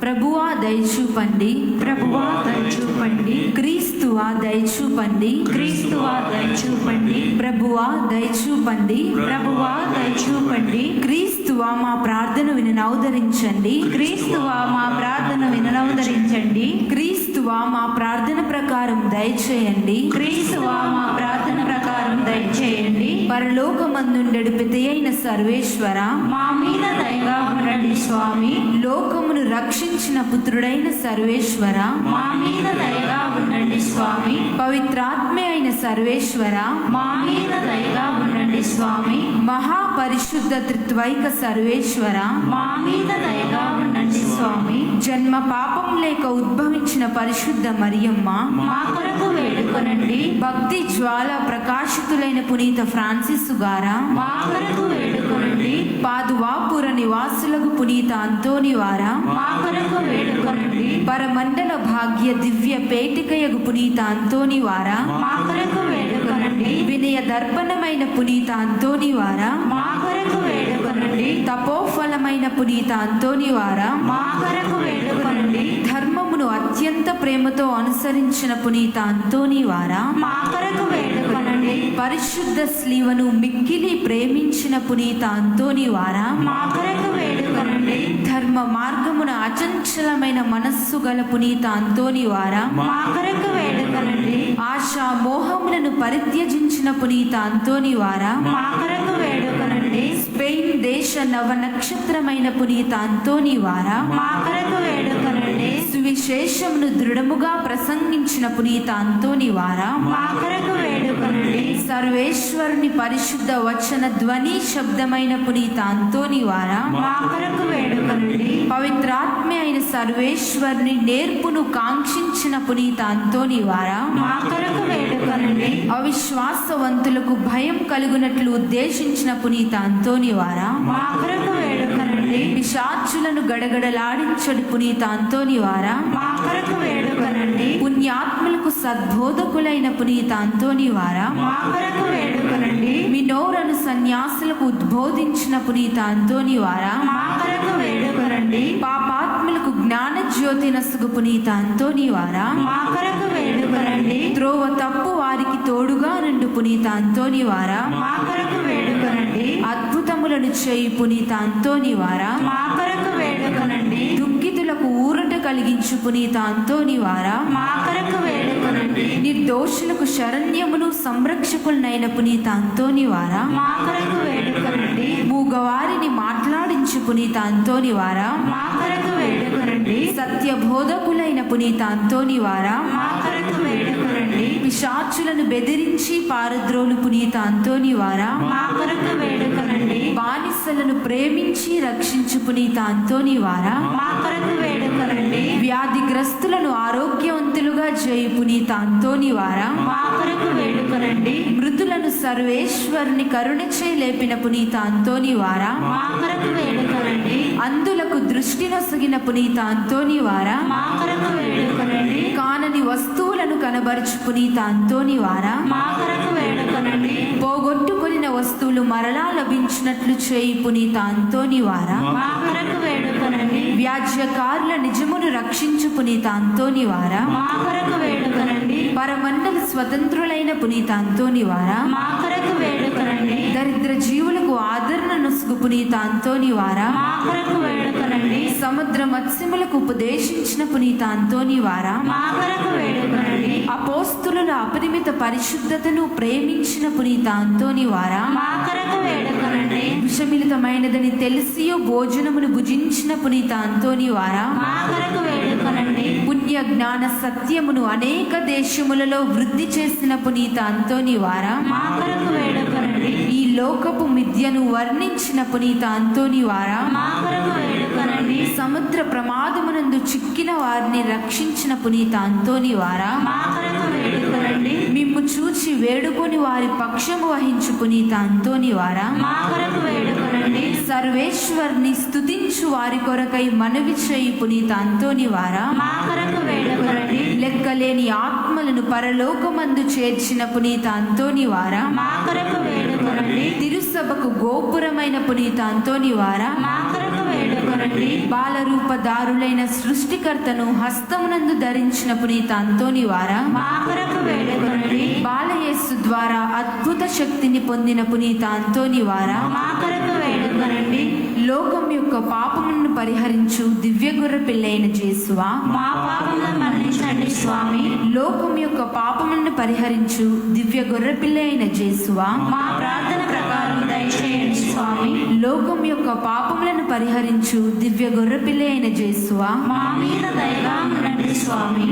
ప్రభువా దయచూపండి, ప్రభువా దయచూపండి, క్రీస్తువా దయచూపండి, క్రీస్తువా దయచూపండి, ప్రభువా దయచూపండి, ప్రభువా దయచూపండి, క్రీస్తువా మా ప్రార్థన విననవదరించండి, క్రీస్తువా మా ప్రార్థన విననవదరించండి, క్రీస్తువా మా ప్రార్థన ప్రకారం దయచేయండి, క్రీస్తువా మా ప్రార్థన ప్రకారం దయచేయండి. పరలోకమందుండెడు పితయైన సర్వేశ్వర, మా మీద దయగా ఉండండి స్వామి. లోకమును రక్షించిన పుత్రుడైన సర్వేశ్వర, మా మీద దయగా ఉండండి స్వామి. పవిత్రాత్మే అయిన సర్వేశ్వర, మా మీద దయగా ఉండండి స్వామి. మహాపరిశుద్ధ త్రిత్వైక సర్వేశ్వర, మా మీద దయగా ఉండండి స్వామి. జన్మ పాపం లేక ఉద్భవించిన పరిశుద్ధ మరియమ్మ, మా కొరకు వేడుకొనండి. భక్తి జ్వాల ప్రకాశితులైన పునీత ఫ్రాన్సిస్ గారా, మా కొరకు వేడుకొనండి. పాదువాపుర నివాసులకు పునీత అంతోని వారా, మా కొరకు వేడుకొనండి. పరమండల భాగ్య దివ్య పేటికయగు పునీత అంతోని వారా, మా కొరకు వేడుకొనండి. వినయ దర్పణమైన పునీత అంతోని వారా, మా కొరకు వేడుకొనండి. తపోఫలమైన పునీత అంతోని వారా, మా కొరకు వేడుకొనండి. ధర్మమును అత్యంత ప్రేమతో అనుసరించిన పునీత అంతోని వారా, మా కొరకు వేడుకొనండి. పరిశుద్ధ స్లీవను మిక్కిలి ప్రేమించిన పునీత అంతోని వారా, మా కొరకు వేడుకొనండి. ధర్మ మార్గమున అచంచలమైన మనస్సు గల పునీత అంతోని వారా, మా కొరకు వేడుకొనండి. ఆశా మోహములను పరిత్యజించిన పునీత అంతోని వారా, మా కొరకు వేడుకొనండి. స్పెయిన్ దేశ నవ నక్షత్రమైన పునీత అంతోని వారా, మా కొరకు వేడుకొనండి. సువిశేషమును దృఢముగా ప్రసంగించిన పునీత అంతోని వారా, మా కొరకు వేడుకొనండి. సర్వేశ్వరుని పరిశుద్ధ వచన ధ్వని శబ్దమైన పునీత అంతోని వారా, మా కొరకు వేడుకొనండి. పవిత్రాత్మే అయిన సర్వేశ్వరుని నేర్పును కాంక్షించిన పునీత అంతోని వారా, మా కొరకు వేడుకొనండి. అవిశ్వాసవంతులకు భయం కలుగునట్లు ఉద్దేశించిన పునీత అంతోని వారా, మా కొరకు వేడుకొనండి. పిశాచులను గడగడలాడించడు పునీత అంతోని వారా, మా కొరకు వేడుకొనండి. పుణ్యాత్ములకు సద్బోధకులైన పునీత అంతోని వారా, మా కొరకు వేడుకొనండి. మినోరను సన్యాసులకు ఉద్బోధించిన పునీత అంతోని వారా, మా కొరకు వేడుకొనండి. పాపాత్ములకు జ్ఞాన జ్యోతి నసుగు పునీత అంతోని వారా, మా కొరకు వేడుకొనండి. త్రోవ తప్పు వారికి తోడుగా నుండు పునీత అంతోని వారా, మా కొరకు వేడుకొనండి. అద్భుతములను చేయి పునీత అంతోని వారా, మా కొరకు వేడుకొనండి. దుఃఖితులకు ఊరట కలిగించు పునీత అంతోని వారా, మా కొరకు వేడుకొనండి. నిర్దోషులకు శరణ్యమును సంరక్షకులనైన పునీత అంతోని వారా, మా కొరకు వేడుకొనండి. మూగవారిని మాట్లాడించు పునీత అంతోని వారా, మా కొరకు వేడుకొనండి. సత్యబోధకులైన పునీత అంతోని వారా, మా కొరకు వేడుకొనండి. పిశాచులను బెదిరించి పారద్రోలు పునీత అంతోని వారా, మా కొరకు వేడుకొనండి. బానిసలను ప్రేమించి రక్షించు పునీత అంతోని వారా, మా కొరకు వేడుకొనండి. వ్యాధిగ్రస్తులను ఆరోగ్యవంతులుగా చేయు పునీత అంతోని వారా, మా కొరకు వేడుకొనండి. మృతులను సర్వేశ్వరుని కరుణచే లేపిన పునీత అంతోని వారా, మా కొరకు వేడుకొనండి. అందులకు దృష్టి నొసగిన పునీత అంతోని వారా, మా కొరకు వేడుకొనండి. కానని వస్తువులను కనబరుచు పునీత అంతోని వారా, మా కొరకు వేడుకొనండి. పోగొట్టుకొనిన వస్తువులు మరలా లభించినట్లు చేయి పునీత అంతోని వారా, మా కొరకు వేడుకొనండి. వ్యాజ్యకారుల నిజమును రక్షించు పునీత అంతోని వారా, మా కొరకు వేడుకనండి. పరమండల స్వతంత్రులైన పునీత అంతోని వారా, మా కొరకు వేడుకనండి. దరిద్ర జీవులకు ఆదరణ నొసుగు పునీత అంతోని వారా, మా కొరకు వేడుకనండి. సముద్ర మత్స్యములకు ఉపదేశించిన పునీత అంతోని వారా, మా కొరకు వేడుకనండి. అపోస్తులుల అపరిమిత పరిశుద్ధతను ప్రేమించిన పునీత అంతోని వారా, మా కొరకు వేడుకనండి. విషమిలితమైనదని తెలిసియో భోజనమును భుజించిన పునీత అంతోని వారా, మా కొరకు వేడుకనండి. పుణ్య జ్ఞాన సత్యమును అనేక దేశములలో వృద్ధి చేసిన పునీత అంతోని వారా, మా కొరకు వేడుకనండి. ఈ లోకపు మిథ్యను వర్ణించిన పునీత అంతోని వారా, మా కొరకు వేడుకనండి. సముద్ర ప్రమాదమునందు చిక్కిన వారిని రక్షించిన పునీత అంతోని వారా, మా కొరకు వేడుకనండి. మిమ్ము చూచి వేడుకొని వారి పక్షము వహించు పునీత అంతోని వారా, మా కొరకు వేడుకనండి. సర్వేశ్వర్ని స్తుతించు వారి కొరకై మనవి చేయి పునీత అంతోని వారా, మా కొరకు వేడుకనండి. లెక్కలేని ఆత్మలను పరలోకమందు చేర్చిన పునీత అంతోని వారా, మా కొరకు వేడుకనండి. తిరుసభకు గోపురమైన పునీత అంతోని వారా, మా కొరకు వేడుకనండి. బాలరూపదారులైన సృష్టికర్తను హస్తమునందు ధరించిన పునీత అంతోని వారా, మా కొరకు వేడుకనండి. బాలయేసు ద్వారా అద్భుత శక్తిని పొందిన పునీత అంతోని వారా, మా కొరకు వేడుకనండి. లోకం యొక్క పాపములను పరిహరించు దివ్య గొర్రె పిల్లైన జేసువా, మా పాపములను మన్నించండి స్వామి. లోకం యొక్క పాపములను పరిహరించు దివ్య గొర్రె పిల్లైన జేసువా, మా ప్రార్థన ప్రకారం దయచేయండి స్వామి. లోకం యొక్క పాపములను పరిహరించు దివ్య గొర్రె పిల్లైన జేసువా, మా మీద దయగా ఉండండి స్వామి.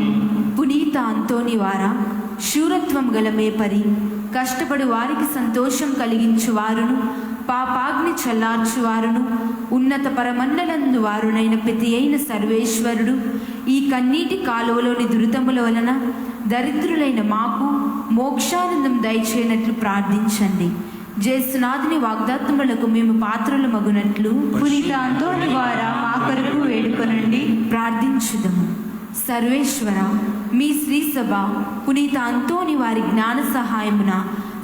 పునీత అంతోని వారా, శూరత్వం గల మేపరి, కష్టపడి వారికి సంతోషం కలిగించు వారును, పాపాగ్ని చల్లార్చువారును, ఉన్నత పరమండలందు వారునైన ప్రతి అయిన సర్వేశ్వరుడు, ఈ కన్నీటి కాలువలోని దురితముల వలన దరిద్రులైన మాకు మోక్షానందం దయచేయనట్లు ప్రార్థించండి. జేసునాథుని వాగ్దాత్ములకు మేము పాత్రలు మగునట్లు పునీత అంతోని వారా, మా కొరకు వేడుకొనండి. ప్రార్థించుదము. సర్వేశ్వర, మీ శ్రీసభ పునీత అంతోని వారి జ్ఞాన సహాయమున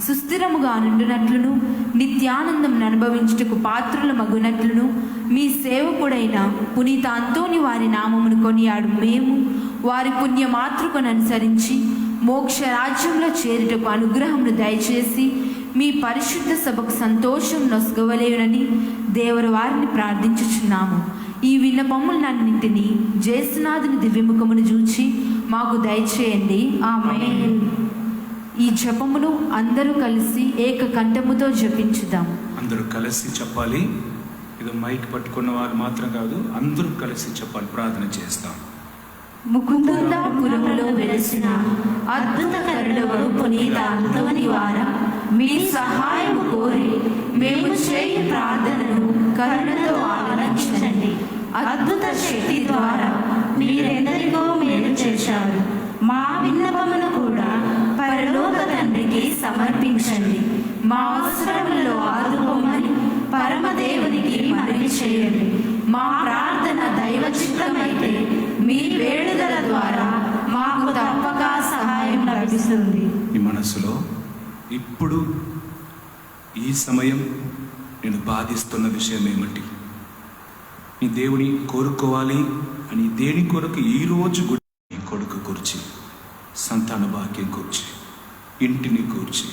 సుస్థిరముగా నుండునట్లును, నిత్యానందం అనుభవించుటకు పాత్రుల మగునట్లును, మీ సేవకుడైన పునీత అంతోని వారి నామమును కొనియాడు మేము వారి పుణ్యమాతృకను అనుసరించి మోక్ష రాజ్యంలో చేరుటకు అనుగ్రహమును దయచేసి మీ పరిశుద్ధ సభకు సంతోషం నొసగవలేనని దేవరు వారిని ప్రార్థించుచున్నాము. ఈ విన్నపములన్నింటినీ జేసునాథుని దివ్యముఖమును చూచి మాకు దయచేయండి. ఆమేన్. ఈ జపమును అందరూ కలిసి ఏకకంఠముతో జపించుదాం. అందరూ కలిసి చెప్పాలి. ఇది మైక్ పట్టుకున్న వారు మాత్రం కాదు, అందరూ కలిసి చెప్పాలి. ప్రార్థన చేస్తాం. ముకుందాపురములో వెలిసిన అద్భుతకరుడవు పునీత అంతోని వారా, మీ సహాయము కోరి మేము చేయి ప్రార్థనను కరుణతో ఆలకించండి. అద్భుత శక్తి ద్వారా మీరెందరికో మేలు చేశారు. మా విన్నపమును కూడా పరలోక తండ్రికి సమర్పించండి. మా అవసరములలో ఆదుకోమని పరమదేవునికి మనవి చేయండి. మా ప్రార్థన దైవ చిత్తమైతే మీ వేడుదల ద్వారా మాకు తప్పక సహాయం లభిస్తుంది. మీ మనసులో ఇప్పుడు ఈ సమయం నేను బాధిస్తున్న విషయం ఏమిటి? నీ దేవుని కోరుకోవాలి అని దేని కొరకు ఈరోజు కొడుకు కూర్చి, సంతాన భాగ్యం కూర్చి, ఇంటిని కూర్చి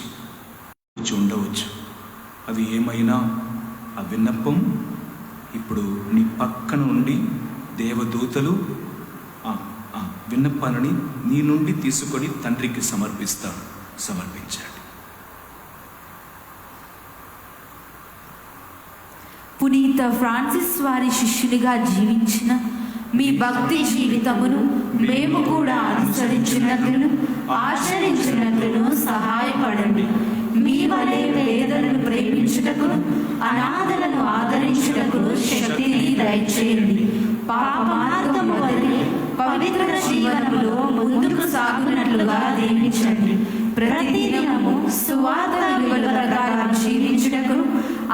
ఉండవచ్చు. అది ఏమైనా ఆ విన్నపం ఇప్పుడు నీ పక్కన ఉండి దేవదూతలు ఆ విన్నపాన్ని నీ నుండి తీసుకొని తండ్రికి సమర్పిస్తారు. సమర్పించండి. పునీత ఫ్రాన్సిస్ వారి శిష్యునిగా జీవించిన మీ భక్తి జీవితమును మేము కూడా అనుసరించినట్లును ఆచరించినట్లును సహాయపడండి. మీ వలె పేదలను ప్రేమించుటకును అనాథలను ఆదరించుటకును శక్తిని దయచేయండి. పాప మార్గము వదిలి పవిత్ర జీవనములో ముందుకు సాగునట్లుగా దీవించండి. ప్రతిదినము సువార్త విలువల ప్రకారం జీవించుటకు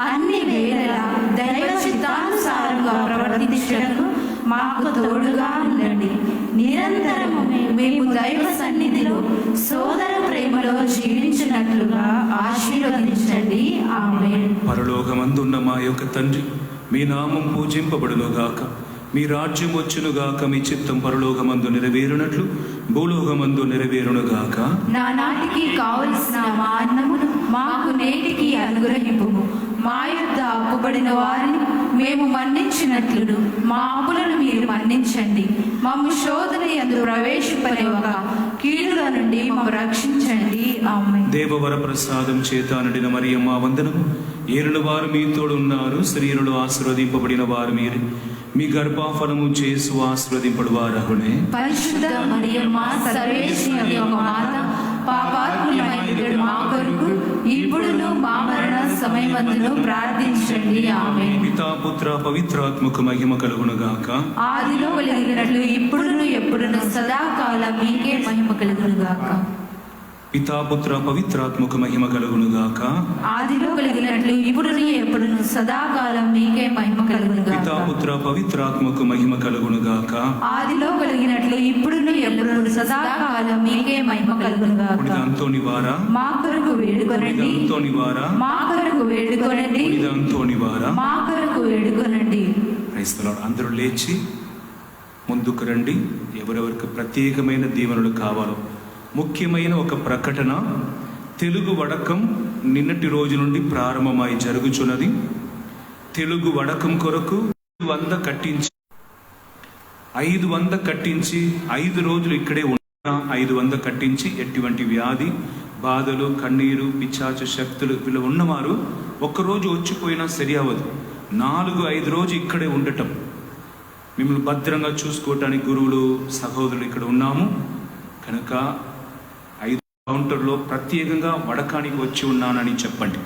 అన్ని వేళలా దైవ చిత్తానుసారంగా ప్రవర్తించుటకు మాకు తోడుగా ఉండండి. నిరంతరము మేము దైవ సన్నిధిలో సోదర ప్రేమలో జీవించినట్లుగా ఆశీర్వదించండి. ఆమేన్. పరలోకమందున్న మా యొక్క తండ్రి, మీ నామం పూజింపబడునుగాక, మీ రాజ్యం వచ్చునుగాక, మీ చిత్తం పరలోకమందు నెరవేరునట్లు భూలోకమందు నెరవేరునుగాక. నా నాటికి కావలసిన మా అన్నమును మాకు నేటికి అనుగ్రహింపుము. మా యొద్ద అప్పుబడిన వారిని మేము మన్నించినట్లును మా అప్పులను మీరు మన్నించండి. మమ్ము శోధన యందు ప్రవేశింపనివ్వక కీడుల నుండి మమ్ము రక్షించండి. ఆమేన్. దేవవర ప్రసాదం చేత నిండిన మరియమ్మ వందనము. ఏలుల వారు మీతోడు ఉన్నారు, స్త్రీలలో ఆశీర్వదింపబడిన వారు మీరు. మీ గర్భఫలము చేసు ఆశీర్వదింపడు వారహునే. పరిశుద్ధ మరియమ్మ సర్వేశ్వరి యొక్క మాత, పాపాత్ములమైన మా కొరకు ఇప్పుడును మా మరణ సమయమందును ప్రార్థించండి. ఆమేన్. పితా పుత్ర పవిత్రాత్మకు మహిమ కలుగునుగాక. ఆదిలో కలిగినట్లు ఇప్పుడును ఎప్పుడును సదాకాలం మీకే మహిమ కలుగునుగాక. పితా పుత్ర పవిత్రాత్మకు మహిమ కలుగునుగాక. ఆదిలో కలిగినట్లు ఇప్పుడును ఎప్పుడును సదాకాలం మీకే మహిమ పితా కలుగునుగాక. పుత్ర పవిత్రాత్మకు మహిమ కలుగునుగాక. ఆదిలో కలిగినట్లు ఇప్పుడును ఎప్పుడును సదాకాలం మీకే మహిమ కలుగునుగాక. పునిత అంతోని వారా, మా కొరకు పునిత వేడుకొనండి. అంతోని వారా, మా కొరకు వేడుకొనండి. పునిత అంతోని వారా. మా కొరకు వేడుకొనండి. Praise the lord. అందరూ లేచి ముందుకు రండి. ఎవరెవరికి ప్రత్యేకమైన దీవెనలు కావాలో ముఖ్యమైన ఒక ప్రకటన. తెలుగు వడకం నిన్నటి రోజు నుండి ప్రారంభమై జరుగుచున్నది. తెలుగు వడకం కొరకు 500 కట్టించి 5 రోజులు ఇక్కడే ఉన్న 500 కట్టించి ఎటువంటి వ్యాధి బాధలు కన్నీరు పిశాచ శక్తులు వీళ్ళు ఉన్నవారు ఒక్కరోజు వచ్చిపోయినా సరి అవ్వదు. 4-5 రోజు ఇక్కడే ఉండటం, మిమ్మల్ని భద్రంగా చూసుకోవటానికి గురువులు సహోదరులు ఇక్కడ ఉన్నాము కనుక 5 కౌంటర్లో ప్రత్యేకంగా వడకానికి వచ్చి ఉన్నానని చెప్పండి.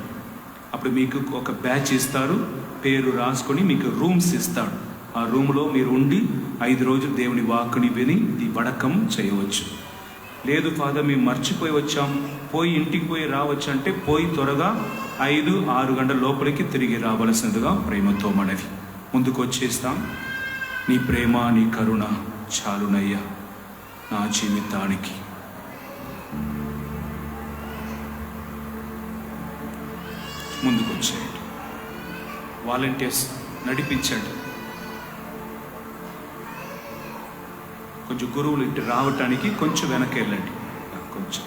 అప్పుడు మీకు ఒక బ్యాచ్ ఇస్తారు, పేరు రాసుకొని మీకు రూమ్స్ ఇస్తాడు. ఆ రూమ్లో మీరు ఉండి 5 రోజులు దేవుని వాక్కుని విని ఈ వడకం చేయవచ్చు. లేదు ఫాదర్ మేము మర్చిపోయి వచ్చాం, పోయి ఇంటికి పోయి రావచ్చు అంటే పోయి త్వరగా 5-6 గంటల లోపలికి తిరిగి రావలసిందిగా ప్రేమతో మనవి. ముందుకు వచ్చేస్తాం. నీ ప్రేమ నీ కరుణ చాలునయ్యా నా జీవితానికి. ముందుకు వచ్చేయండి. వాలంటీర్స్ నడిపించండి. కొంచెం గురువులు ఇంటి రావటానికి కొంచెం వెనక్కి వెళ్ళండి. కొంచెం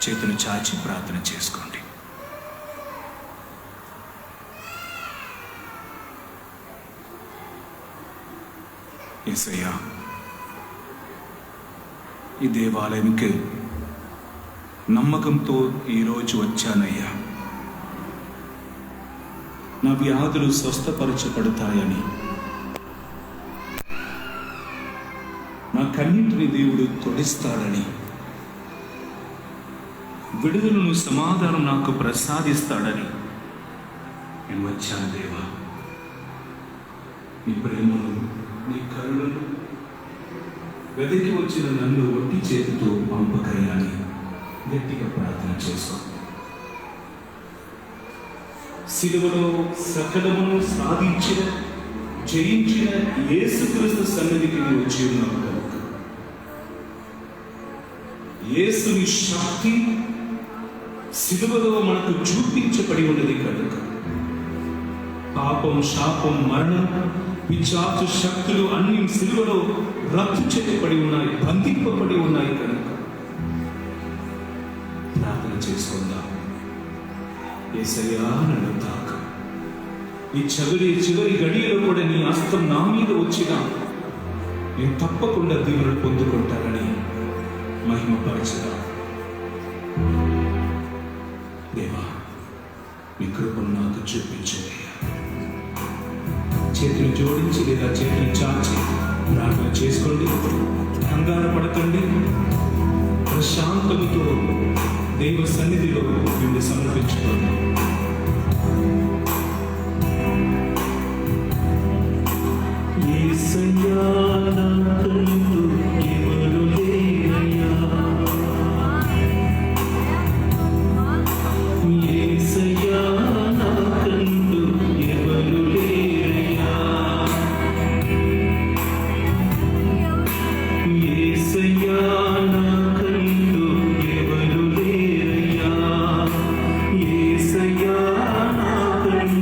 చేతులు చాచి ప్రార్థన చేసుకోండి. యేసయ్యా, ఈ దేవాలయంకి నమ్మకంతో ఈరోజు వచ్చానయ్యా. నా వ్యాధులు స్వస్థపరచబడతాయని, నా కన్నింటిని దేవుడు తొడిస్తాడని, విడుదలను సమాధానం నాకు ప్రసాదిస్తాడని నేను వచ్చాను దేవా. నీ ప్రేమను నీ కరుణను వెదకి వచ్చిన నన్ను ఒట్టి చేతితో పంపకయ్యాని గట్టిగా ప్రార్థన చేసుకో. సిలువలో సకలమును సాధించిన జయించిన యేసుక్రీస్తు సన్నిధికి నీవు వచ్చి ఉన్నావు కనుక యేసుని శక్తి సిలువలో మనకు చూపించబడి ఉన్నది కనుక పాపం శాపం మరణం పిశాచు శక్తులు అన్ని సిలువలో రద్దు చేయబడి ఉన్నాయి, బంధింపబడి ఉన్నాయి కనుక ప్రార్థన చేసుకుందాం. యేసయ్యా నన్ను తాకు. ఈ చివరి గడియలో కూడా నీ హస్తం నా మీద వచ్చినా నేను తప్పకుండా దీవెనలు పొందుకుంటానని మహిమపరచగా. దేవా, మీ కృపను నాకు చూపించండి. చేతులు జోడించి లేదా చేతులు చాచి ప్రార్థన చేసుకోండి. కంగారు పడకండి. ప్రశాంతముతో దైవ సన్నిధిలో నిన్ను సమర్పించుకోండి. యేసయ్యా నాకంటూ ఎవరు లేరయ్యా. యేసయ్యా నాకంటూ ఎవరు లేరయ్యా. యేసయ్యా నాకంటూ ఎవరు లేరయ్యా. యేసయ్యా నాకంటూ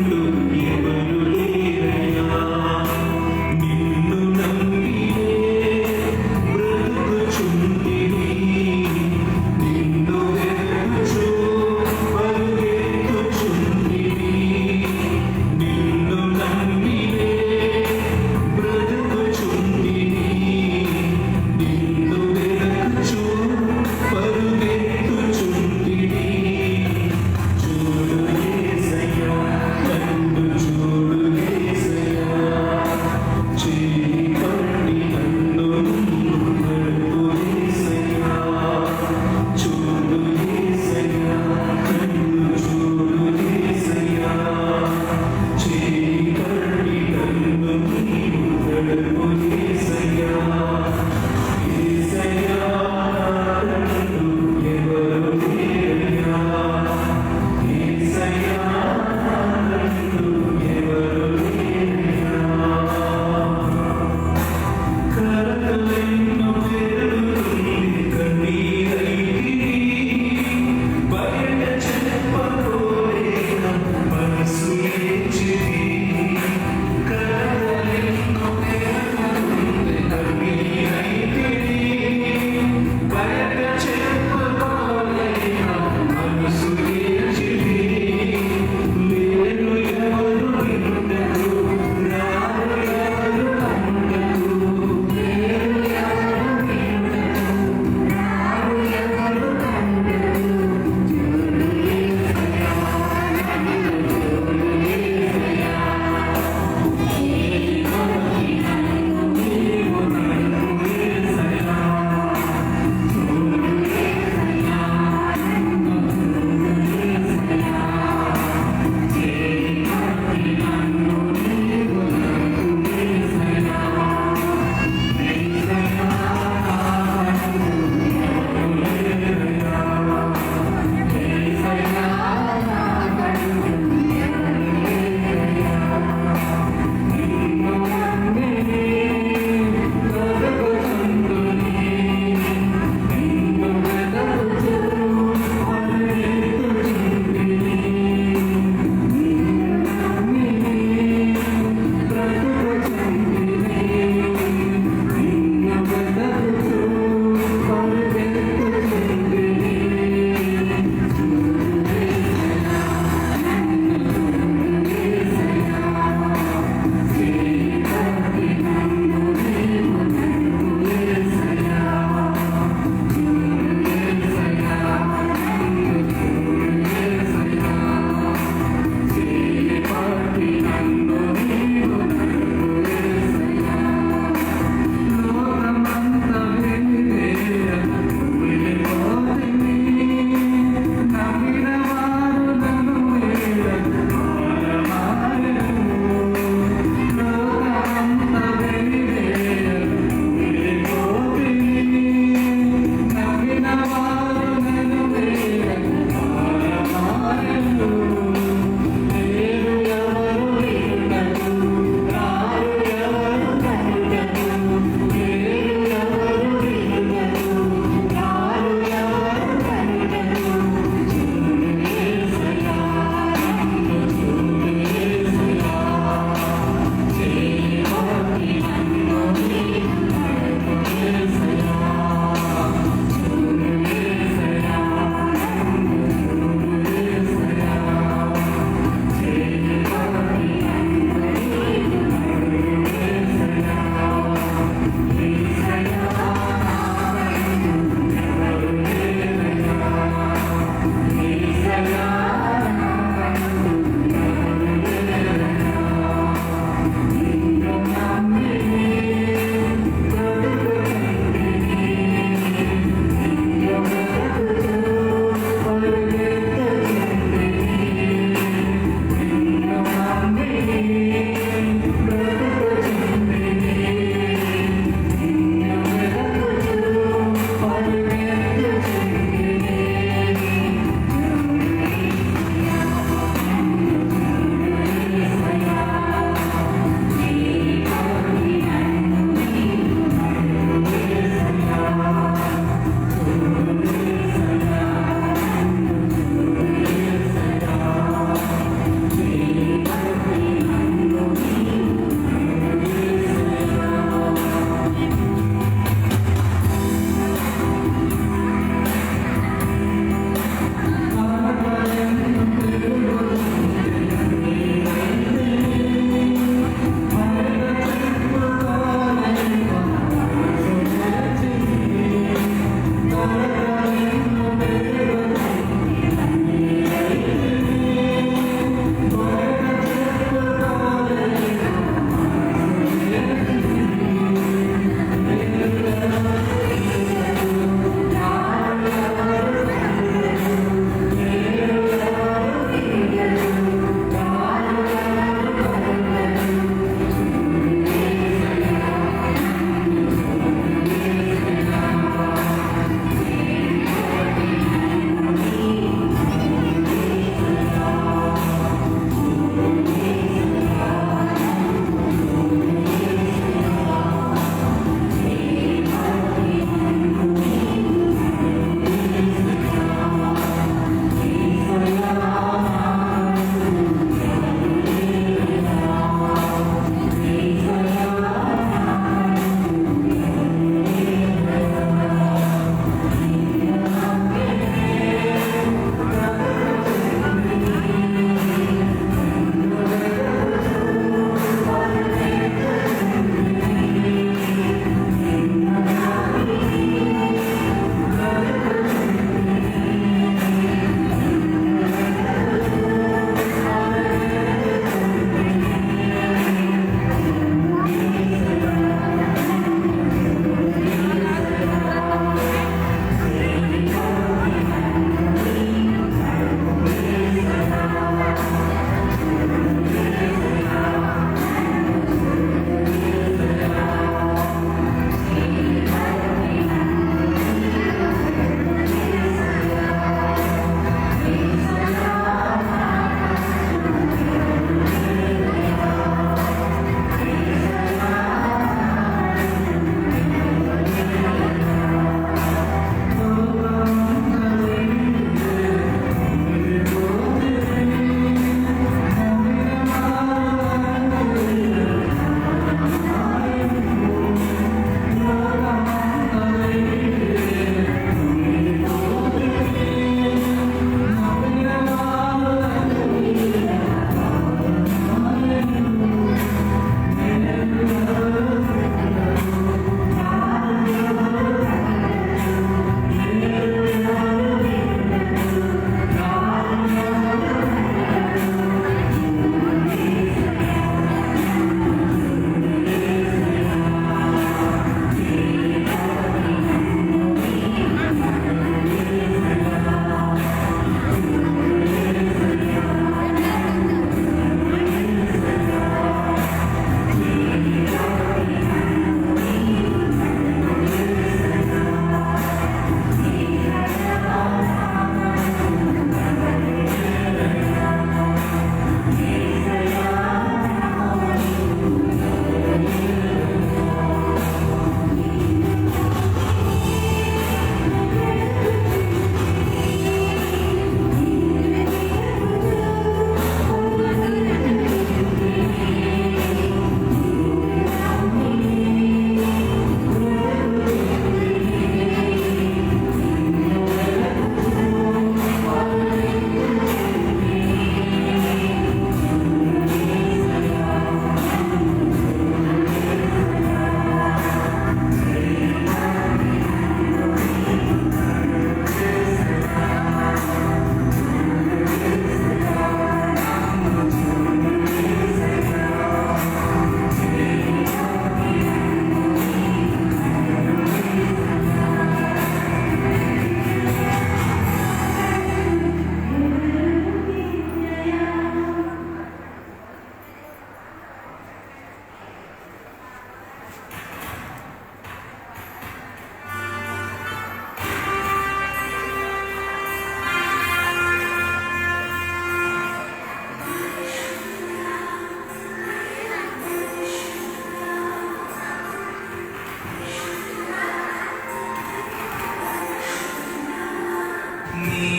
నీ